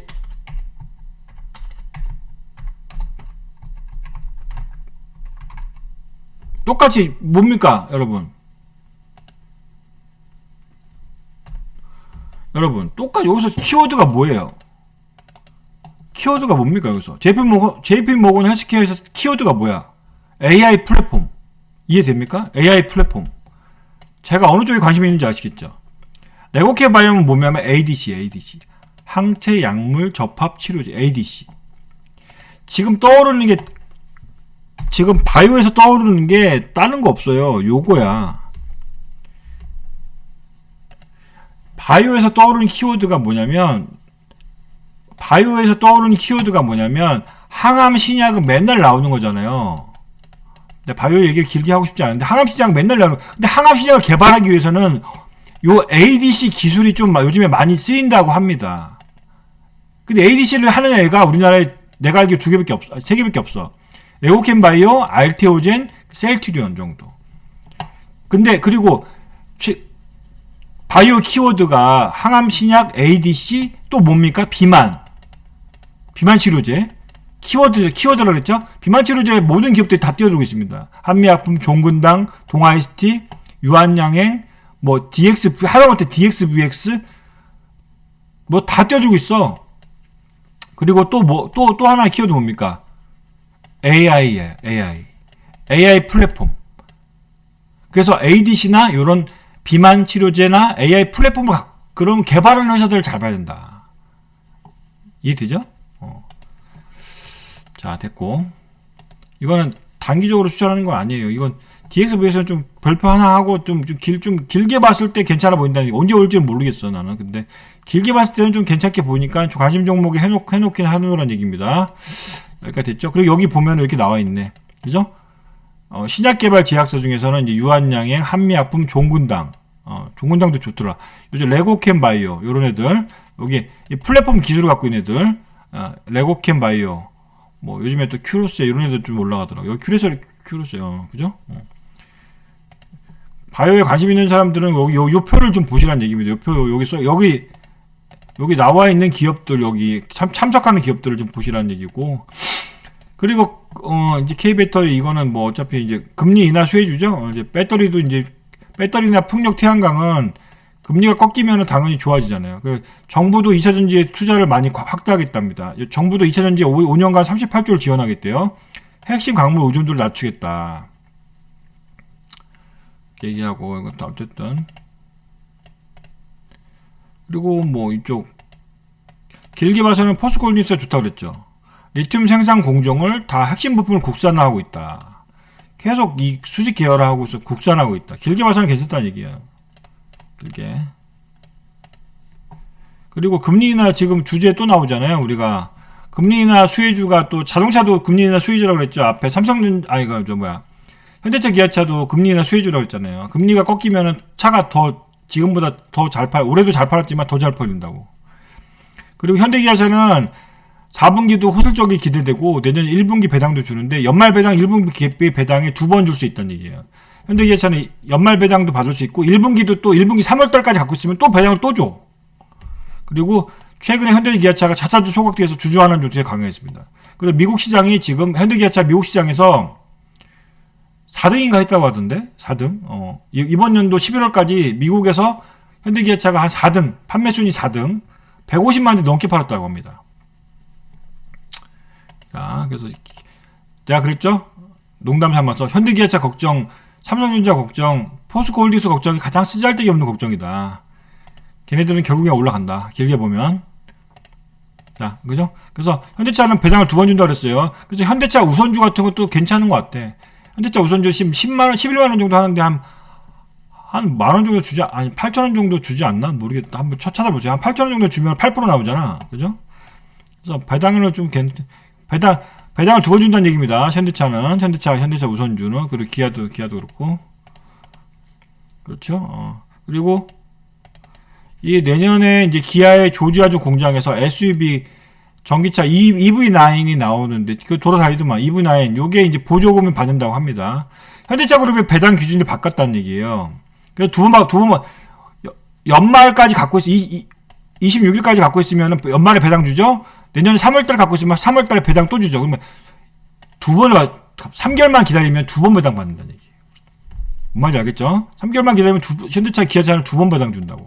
똑같이 뭡니까, 여러분? 여러분, 똑같이 여기서 키워드가 뭐예요? 키워드가 뭡니까, 여기서? JP모건 헬스케어에서 키워드가 뭐야? AI 플랫폼. 이해됩니까? AI 플랫폼. 제가 어느 쪽에 관심이 있는지 아시겠죠? 레고케 바이오는 뭐냐면 ADC. 항체 약물 접합 치료제, ADC. 지금 바이오에서 떠오르는 게 다른 거 없어요. 요거야. 바이오에서 떠오르는 키워드가 뭐냐면, 항암 신약은 맨날 나오는 거잖아요. 근데 바이오 얘기를 길게 하고 싶지 않은데, 항암 신약 맨날 나오는 거. 근데 항암 신약을 개발하기 위해서는 요 ADC 기술이 좀 요즘에 많이 쓰인다고 합니다. 근데 ADC를 하는 애가 우리나라에 내가 알기로 세 개밖에 없어. 레고캠 바이오, 알테오젠, 셀트리온 정도. 근데 그리고 바이오 키워드가 항암 신약, ADC, 또 뭡니까? 비만 치료제. 키워드라고 그랬죠? 비만 치료제 모든 기업들이 다 뛰어들고 있습니다. 한미약품, 종근당, 동아이스티, 유한양행, 뭐 하다못해 DXVX 뭐 다 뛰어들고 있어. 그리고 또 하나 키워드 뭡니까? AI예요. AI 플랫폼. 그래서 ADC나 이런 비만 치료제나 AI 플랫폼을 그런 개발하는 회사들을 잘 봐야 된다. 이해되죠? 자, 됐고. 이거는 단기적으로 추천하는 건 아니에요. 이건 DXV에서는 좀 별표 하나 하고 좀 길게 봤을 때 괜찮아 보인다는 게 언제 올지는 모르겠어, 나는. 근데 길게 봤을 때는 좀 괜찮게 보이니까 관심 종목에 해놓긴 하노란 얘기입니다. 여기까지 됐죠? 그리고 여기 보면 이렇게 나와 있네. 그죠? 신약 개발 제약사 중에서는 이제 유한양행, 한미약품, 종근당. 종근당도 좋더라. 요즘 레고캠 바이오, 요런 애들. 여기 이 플랫폼 기술을 갖고 있는 애들. 레고캠 바이오. 뭐 요즘에 또 큐로스 이런 애들 좀 올라가더라고요. 여기 큐로스요. 그죠? 바이오에 관심 있는 사람들은 요 표를 좀 보시라는 얘기입니다. 요 표, 여기 나와 있는 기업들, 여기 참석하는 기업들을 좀 보시라는 얘기고. 그리고, 이제 K배터리, 이거는 뭐 어차피 이제 금리 인하 수혜주죠? 이제 배터리나 풍력 태양광은 금리가 꺾이면 당연히 좋아지잖아요. 정부도 2차전지에 투자를 많이 확대하겠답니다. 정부도 2차전지에 5년간 38조를 지원하겠대요. 핵심 광물 의존도를 낮추겠다. 얘기하고, 이것도 어쨌든. 그리고 뭐 이쪽, 길게 봐서는 포스코홀딩스가 좋다고 그랬죠. 리튬 생산 공정을 다 핵심 부품을 국산화하고 있다. 계속 이 수직 계열화하고 있어 국산화하고 있다. 길게 봐서는 괜찮다는 얘기예요. 길게. 그리고 금리 인하 지금 주제 또 나오잖아요. 우리가 금리 인하 수혜주가 또 자동차도 금리 인하 수혜주라고 그랬죠. 앞에 현대차 기아차도 금리 인하 수혜주라고 했잖아요. 금리가 꺾이면은 차가 지금보다 더 잘 올해도 잘 팔았지만 더 잘 팔린다고. 그리고 현대기아차는 4분기도 호술적이 기대되고 내년 1분기 배당도 주는데 연말 배당 1분기 배당에 2번 줄 수 있다는 얘기예요. 현대기아차는 연말 배당도 받을 수 있고 1분기도 또 1분기 3월달까지 갖고 있으면 또 배당을 또 줘. 그리고 최근에 현대기아차가 자사주 소각돼서 주주환원 조치에 강행했습니다. 그리고 미국 시장이 지금 현대기아차 미국 시장에서 4등인가 했다고 하던데? 4등? 이번 연도 11월까지 미국에서 현대기아차가 한 4등, 판매 순위 4등, 150만 대 넘게 팔았다고 합니다. 자, 그래서 제가 그랬죠? 농담 삼아서 현대기아차 걱정, 삼성전자 걱정, 포스코홀딩스 걱정이 가장 쓰잘데기 없는 걱정이다. 걔네들은 결국에 올라간다. 길게 보면. 자, 그죠? 그래서 현대차는 배당을 2번 준다고 그랬어요. 그래서 현대차 우선주 같은 것도 괜찮은 것 같아. 현대차 우선주 11만원 정도 하는데 한 한 10,000원 정도 주지, 아니, 8,000원 정도 주지 않나? 모르겠다. 한번 찾아보세요. 한 8,000원 정도 주면 8% 나오잖아. 그죠? 그래서 배당으로 좀 배당을 두 번 준다는 얘기입니다. 현대차 우선주는, 그리고 기아도 그렇고. 그렇죠? 그리고, 이 내년에 이제 기아의 조지아주 공장에서 SUV 전기차 EV9이 나오는데, 그 돌아다니더만, EV9, 요게 이제 보조금을 받는다고 합니다. 현대차 그룹의 배당 기준을 바꿨다는 얘기예요. 그래서 두 번, 연말까지 갖고 26일까지 갖고 있으면 연말에 배당 주죠? 내년 3월달에 갖고 있으면 3월달에 배당 또 주죠. 그러면 3개월만 기다리면 2번 배당 받는다는 얘기예요. 뭔 말인지 알겠죠? 3개월만 기다리면 현대차, 기아차는 2번 배당 준다고.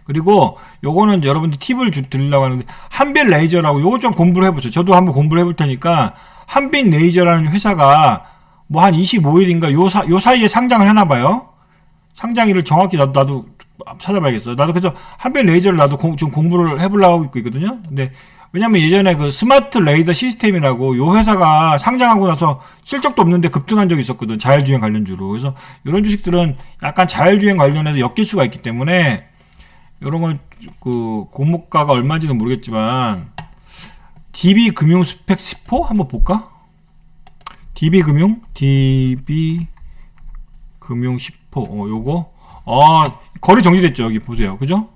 그리고 요거는 여러분들 팁을 드리려고 하는데, 한빛 레이저라고 요거 좀 공부를 해보세요. 저도 한번 공부를 해볼 테니까, 한빛 레이저라는 회사가 뭐 한 25일인가 요 사이에 상장을 하나봐요. 상장일을 정확히 나도 찾아봐야겠어요. 나도 그래서 한빛 레이저를 나도 지금 공부를 해보려고 하고 있거든요. 근데 왜냐면 예전에 그 스마트 레이더 시스템이라고 요 회사가 상장하고 나서 실적도 없는데 급등한 적이 있었거든. 자율주행 관련주로. 그래서 이런 주식들은 약간 자율주행 관련해서 엮일 수가 있기 때문에 이런 건 그 공모가가 얼마인지는 모르겠지만, DB금융 스펙 10호 한번 볼까? DB금융 10호. 요거 거래 정지됐죠. 여기 보세요. 그죠?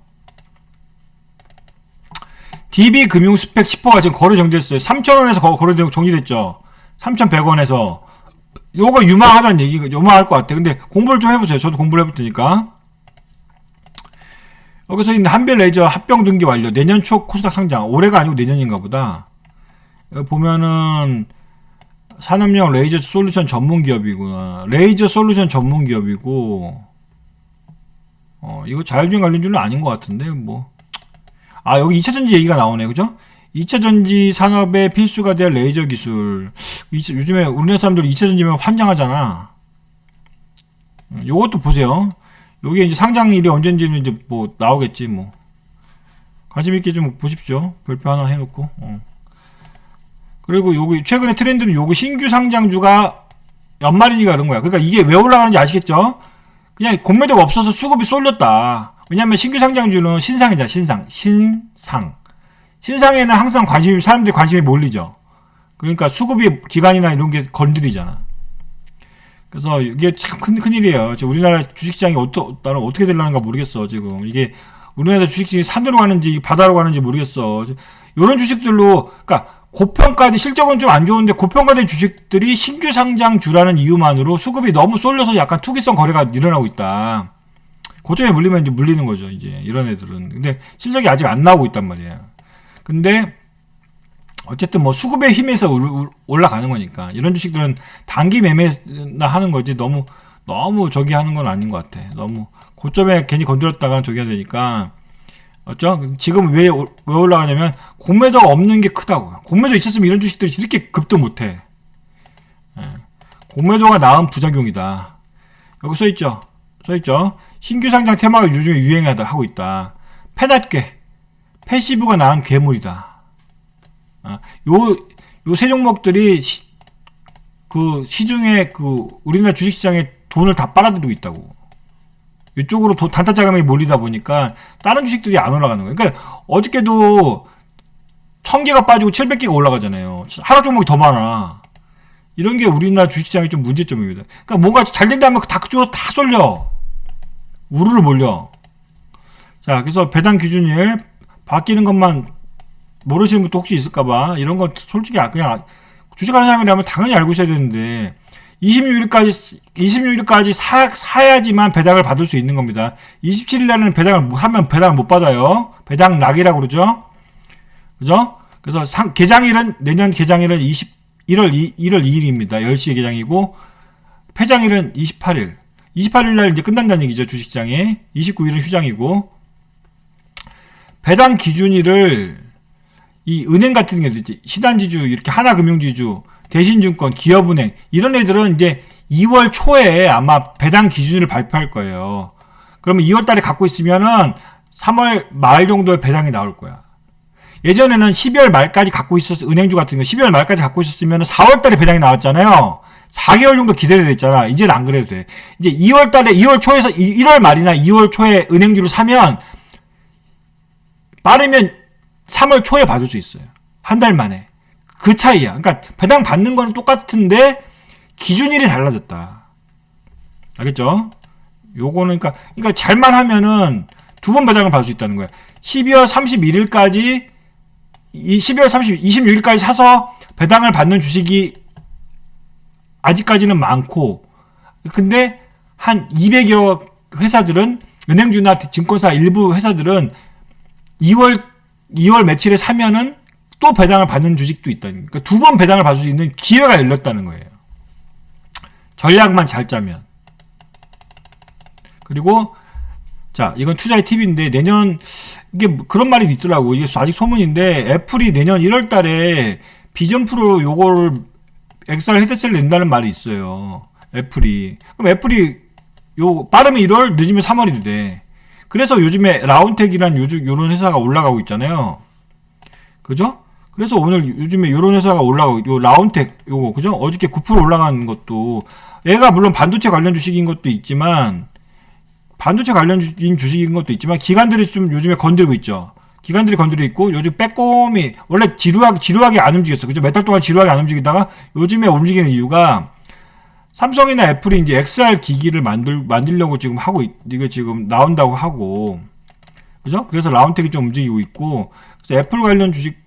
DB금융 스펙 10호가 지금 거래 정지됐어요. 3,000원에서 거래 정지됐죠. 3,100원에서. 요거 유망하다는 얘기가 유망할 것 같아. 근데 공부를 좀 해보세요. 저도 공부를 해볼 테니까. 여기서 있는 한빛 레이저 합병 등기 완료. 내년 초 코스닥 상장. 올해가 아니고 내년인가 보다. 여기 보면은 산업용 레이저 솔루션 전문 기업이구나. 레이저 솔루션 전문 기업이고, 이거 자율주행 관련주는 아닌 것 같은데, 뭐. 여기 2차전지 얘기가 나오네, 그죠? 2차전지 산업에 필수가 될 레이저 기술. 요즘에 우리나라 사람들이 2차전지면 환장하잖아. 요것도 보세요. 요게 이제 상장일이 언젠지는 이제 뭐 나오겠지, 뭐. 관심있게 좀 보십시오. 별표 하나 해놓고. 그리고 여기 최근에 트렌드는 요거 신규 상장주가 연말이니까 그런 거야. 그러니까 이게 왜 올라가는지 아시겠죠? 그냥 공매도가 없어서 수급이 쏠렸다. 왜냐면 신규 상장주는 신상이잖아. 신상에는 항상 사람들이 관심이 몰리죠. 그러니까 수급이 기간이나 이런 게 건드리잖아. 그래서 이게 참 큰일이에요. 우리나라 주식시장이 나는 어떻게 되려는가 모르겠어. 지금 이게 우리나라 주식시장이 산으로 가는지 바다로 가는지 모르겠어. 이런 주식들로, 그러니까 고평가된, 실적은 좀 안 좋은데 고평가된 주식들이 신규 상장주라는 이유만으로 수급이 너무 쏠려서 약간 투기성 거래가 일어나고 있다. 고점에 물리면 이제 물리는 거죠, 이제 이런 애들은. 근데 실적이 아직 안 나오고 있단 말이야. 근데 어쨌든 뭐 수급의 힘에서 올라가는 거니까 이런 주식들은 단기 매매나 하는 거지, 너무 저기 하는 건 아닌 것 같아. 너무 고점에 괜히 건드렸다가 저기 해야 되니까. 맞죠? 지금 왜 올라가냐면 공매도가 없는 게 크다고요. 공매도 있었으면 이런 주식들이 이렇게 급등 못해. 공매도가 낳은 부작용이다. 여기 써있죠. 신규 상장 테마가 요즘에 유행하고 있다. 패시브가 낳은 괴물이다. 요 세 종목들이 시중에 우리나라 주식시장에 돈을 다 빨아들이고 있다고. 이쪽으로 단타 자금이 몰리다 보니까 다른 주식들이 안 올라가는 거예요. 그러니까 어저께도 1,000개가 빠지고 700개가 올라가잖아요. 하락 종목이 더 많아. 이런 게 우리나라 주식시장의 좀 문제점입니다. 그러니까 뭔가 잘 된다면 그쪽으로 다 쏠려. 우르르 몰려. 자, 그래서 배당 기준일 바뀌는 것만 모르시는 분도 혹시 있을까봐, 이런 거 솔직히 그냥 주식하는 사람이라면 당연히 알고 있어야 되는데, 26일까지 사야지만 배당을 받을 수 있는 겁니다. 27일날은 배당을 못 받아요. 배당 낙이라고 그러죠. 그죠? 그래서 내년 개장일은 1월 2일입니다. 10시에 개장이고, 폐장일은 28일. 28일날 이제 끝난다는 얘기죠, 주식장에. 29일은 휴장이고, 배당 기준일을 이 은행 같은 게 있지, 신한지주, 이렇게 하나금융지주, 대신증권, 기업은행, 이런 애들은 이제 2월 초에 아마 배당 기준을 발표할 거예요. 그러면 2월 달에 갖고 있으면은 3월 말 정도에 배당이 나올 거야. 예전에는 12월 말까지 갖고 있었어, 은행주 같은 거 12월 말까지 갖고 있었으면 4월 달에 배당이 나왔잖아요. 4개월 정도 기다려야 됐잖아. 이제는 안 그래도 돼. 이제 2월 달에 2월 초에서 1월 말이나 2월 초에 은행주를 사면 빠르면 3월 초에 받을 수 있어요. 한 달 만에. 그 차이야. 그러니까 배당 받는 거는 똑같은데 기준일이 달라졌다. 알겠죠? 요거는 그러니까 잘만 하면은 2번 배당을 받을 수 있다는 거야. 12월 31일까지 12월 26일까지 사서 배당을 받는 주식이 아직까지는 많고, 근데 한 200여 회사들은, 은행주나 증권사 일부 회사들은 2월 며칠에 사면은 또 배당을 받는 주식도 있다는 거예요. 그러니까 2번 배당을 받을 수 있는 기회가 열렸다는 거예요. 전략만 잘 짜면. 그리고 자, 이건 투자의 팁인데, 내년 이게 그런 말이 있더라고. 이게 아직 소문인데, 애플이 내년 1월 달에 비전 프로 요거를 XR 헤드셋을 낸다는 말이 있어요. 애플이. 그럼 애플이 빠르면 1월, 늦으면 3월이 돼. 그래서 요즘에 라운텍이란 요런 회사가 올라가고 있잖아요. 그죠? 그래서 요즘에 요런 회사가 올라가고, 요 라운텍, 요거, 그죠? 어저께 9% 올라간 것도, 얘가 물론 반도체 관련 주식인 것도 있지만, 반도체 관련주인 주식인 것도 있지만, 기관들이 좀 요즘에 건드리고 있죠. 기관들이 건드리고 있고, 요즘 빼꼼히, 원래 지루하게 안 움직였어. 그죠? 몇 달 동안 지루하게 안 움직이다가, 요즘에 움직이는 이유가, 삼성이나 애플이 이제 XR 기기를 만들려고 지금 이거 지금 나온다고 하고, 그죠? 그래서 라운텍이 좀 움직이고 있고, 그래서 애플 관련 주식,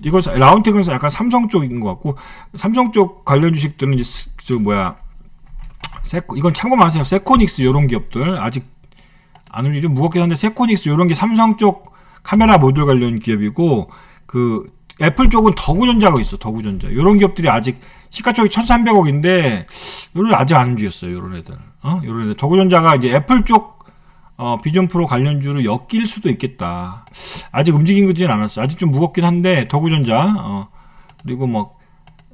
라운텍은 약간 삼성 쪽인 것 같고, 삼성 쪽 관련 주식들은 이제, 이건 참고만 하세요. 세코닉스 요런 기업들, 아직 안 움직이죠. 무겁긴 한데, 세코닉스 요런 게 삼성 쪽 카메라 모듈 관련 기업이고, 애플 쪽은 더구전자가 있어. 더구전자. 요런 기업들이 아직 시가총액이 1,300억인데 요런 아직 안 움직였어요. 요런 애들. 요런 애들. 더구전자가 이제 애플 쪽 비전 프로 관련주를 엮일 수도 있겠다. 아직 움직인 거지는 않았어. 아직 좀 무겁긴 한데 더구전자. 그리고 뭐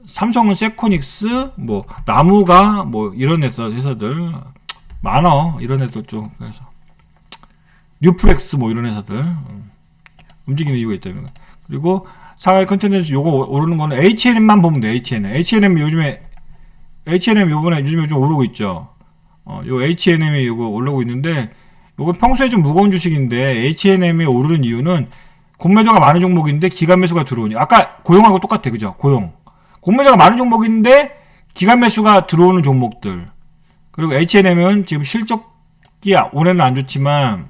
삼성은 세코닉스, 뭐 나무가 뭐 이런 회사들 많아. 이런 애들 좀 그래서 뉴프렉스 뭐 이런 회사들 움직이는 이유가 있다는 거. 그리고 상하이 컨텐츠 요거 오르는 거는 H&M만 보면 돼. H&M 요즘에 요즘에 좀 오르고 있죠. 요 H&M이 요거 올라오고 있는데, 요거 평소에 좀 무거운 주식인데 H&M이 오르는 이유는 공매도가 많은 종목인데 기간 매수가 들어오니, 아까 고용하고 똑같아. 그죠? 공매도가 많은 종목인데 기간 매수가 들어오는 종목들. 그리고 H&M은 지금 실적이 올해는 안 좋지만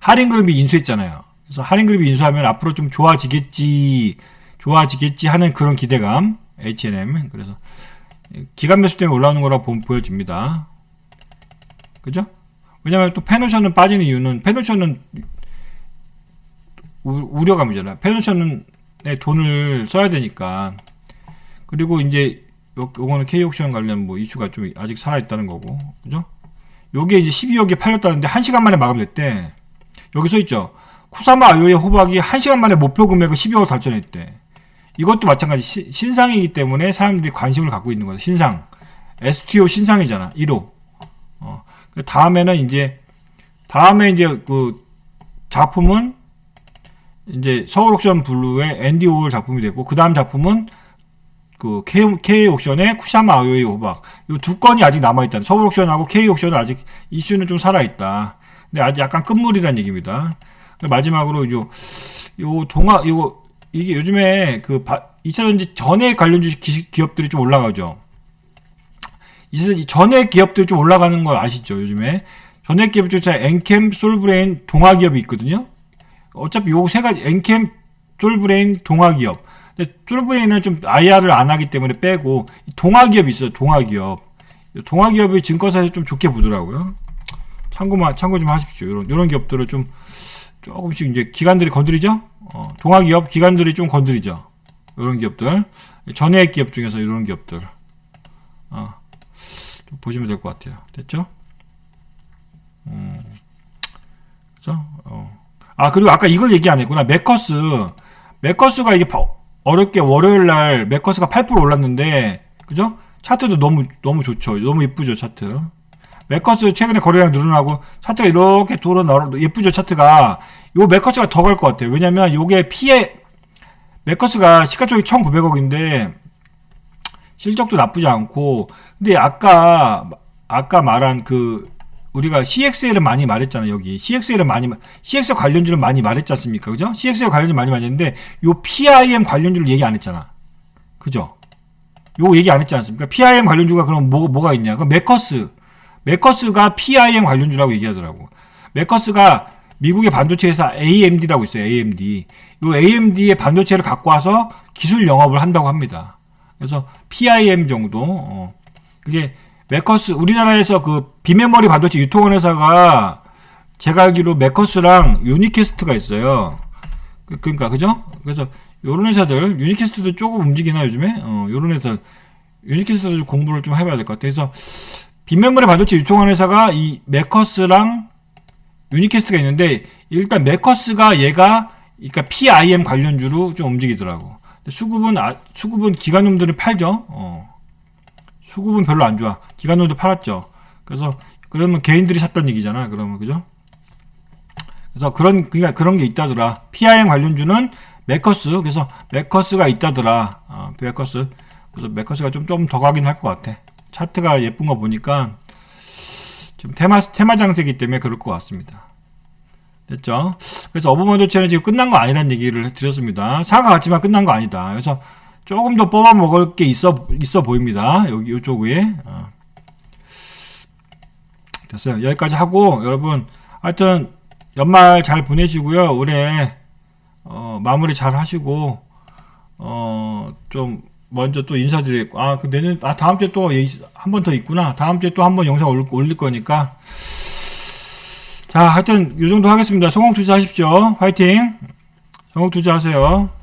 할인그룹이 인수했잖아요. 그래서 할인그룹이 인수하면 앞으로 좀 좋아지겠지 하는 그런 기대감. H&M. 그래서 기간 매수 때문에 올라오는 거라고 보여집니다. 그죠? 왜냐면 또 페노션은 빠지는 이유는, 페노션은 우려감이잖아. 페노션에 돈을 써야 되니까. 그리고 이제 요거는 K옥션 관련 뭐 이슈가 좀 아직 살아있다는 거고. 그죠? 요게 이제 12억에 팔렸다는데 1시간 만에 마감됐대. 여기 써있죠. 쿠사마 아요의 호박이 1시간 만에 목표 금액을 12억을 달성했대. 이것도 마찬가지 신상이기 때문에 사람들이 관심을 갖고 있는 거다. 신상. STO 신상이잖아. 1호. 다음에 이제 그 작품은 이제 서울옥션 블루의 앤디 오월 작품이 되고, 그 다음 작품은 그 K옥션의 쿠사마 아요의 호박. 이 두 건이 아직 남아있다. 서울옥션하고 K옥션은 아직 이슈는 좀 살아있다. 근데 아직 약간 끝물이라는 얘기입니다. 마지막으로 이게 요즘에 2차전지 전에 관련 주식 기업들이 좀 올라가죠. 전에 기업들이 좀 올라가는 거 아시죠? 요즘에 전에 기업 중에 엔캠, 솔브레인, 동아기업이 있거든요. 어차피 요 세 가지, 엔캠, 솔브레인, 동아기업. 근데 솔브레인은 좀 IR을 안 하기 때문에 빼고, 동아기업이 있어요. 동아기업이 증권사에서 좀 좋게 보더라고요. 참고 좀 하십시오. 이런 기업들을 조금씩 이제 기관들이 건드리죠? 동아기업, 기관들이 좀 건드리죠? 이런 기업들. 전액 기업 중에서 이런 기업들. 좀 보시면 될 것 같아요. 됐죠? 그죠? 그리고 아까 이걸 얘기 안 했구나. 메커스가 이게 어렵게 월요일날 메커스가 8% 올랐는데, 그죠? 차트도 너무 좋죠. 너무 이쁘죠, 차트. 메커스 최근에 거래량 늘어나고 차트가 이렇게 예쁘죠, 차트가. 요 메커스가 더 갈 것 같아요. 왜냐면 요게 메커스가 시가총액이 1,900억인데 실적도 나쁘지 않고. 근데 아까 말한 우리가 CXL을 많이 말했잖아요. 여기 CXL 관련주를 많이 말했지 않습니까? 그죠? CXL 관련주 많이 말했는데 요 PIM 관련주를 얘기 안 했잖아. 그죠? 요거 얘기 안 했지 않습니까? PIM 관련주가 그럼 뭐가 있냐? 그럼 메커스가 PIM 관련주라고 얘기하더라고. 메커스가 미국의 반도체 회사 AMD라고 있어요. AMD. 요 AMD의 반도체를 갖고 와서 기술 영업을 한다고 합니다. 그래서 PIM 정도. 그게 메커스, 우리나라에서 비메모리 반도체 유통하는 회사가 제가 알기로 메커스랑 유니캐스트가 있어요. 그러니까 그죠? 그래서 요런 회사들, 유니캐스트도 조금 움직이나 요즘에? 요런 회사, 유니캐스트도 공부를 좀 해봐야 될 것 같아요. 그래서 빈메모리 반도체 유통하는 회사가 이 메커스랑 유니캐스트가 있는데, 일단 메커스가 그러니까 PIM 관련주로 좀 움직이더라고. 수급은 기관놈들은 팔죠. 수급은 별로 안 좋아. 기관놈도 팔았죠. 그러면 개인들이 샀다는 얘기잖아. 그러면 그죠? 그래서 그러니까 그런 게 있다더라. PIM 관련주는 메커스. 그래서 메커스가 있다더라. 메커스. 그래서 메커스가 좀 더 가긴 할 것 같아. 차트가 예쁜 거 보니까 좀 테마 장세기 때문에 그럴 것 같습니다. 됐죠? 그래서 어버반도체는 지금 끝난 거 아니라는 얘기를 드렸습니다. 사과 같지만 끝난 거 아니다. 그래서 조금 더 뽑아 먹을 게 있어 보입니다. 여기 이쪽 위에. 됐어요. 여기까지 하고 여러분 하여튼 연말 잘 보내시고요. 올해 마무리 잘 하시고 좀 먼저 또 인사드리고 다음 주에 또 한 번 더 있구나. 다음 주에 또 한 번 영상 올릴 거니까. 자, 하여튼 이 정도 하겠습니다. 성공 투자하십시오. 화이팅. 성공 투자하세요.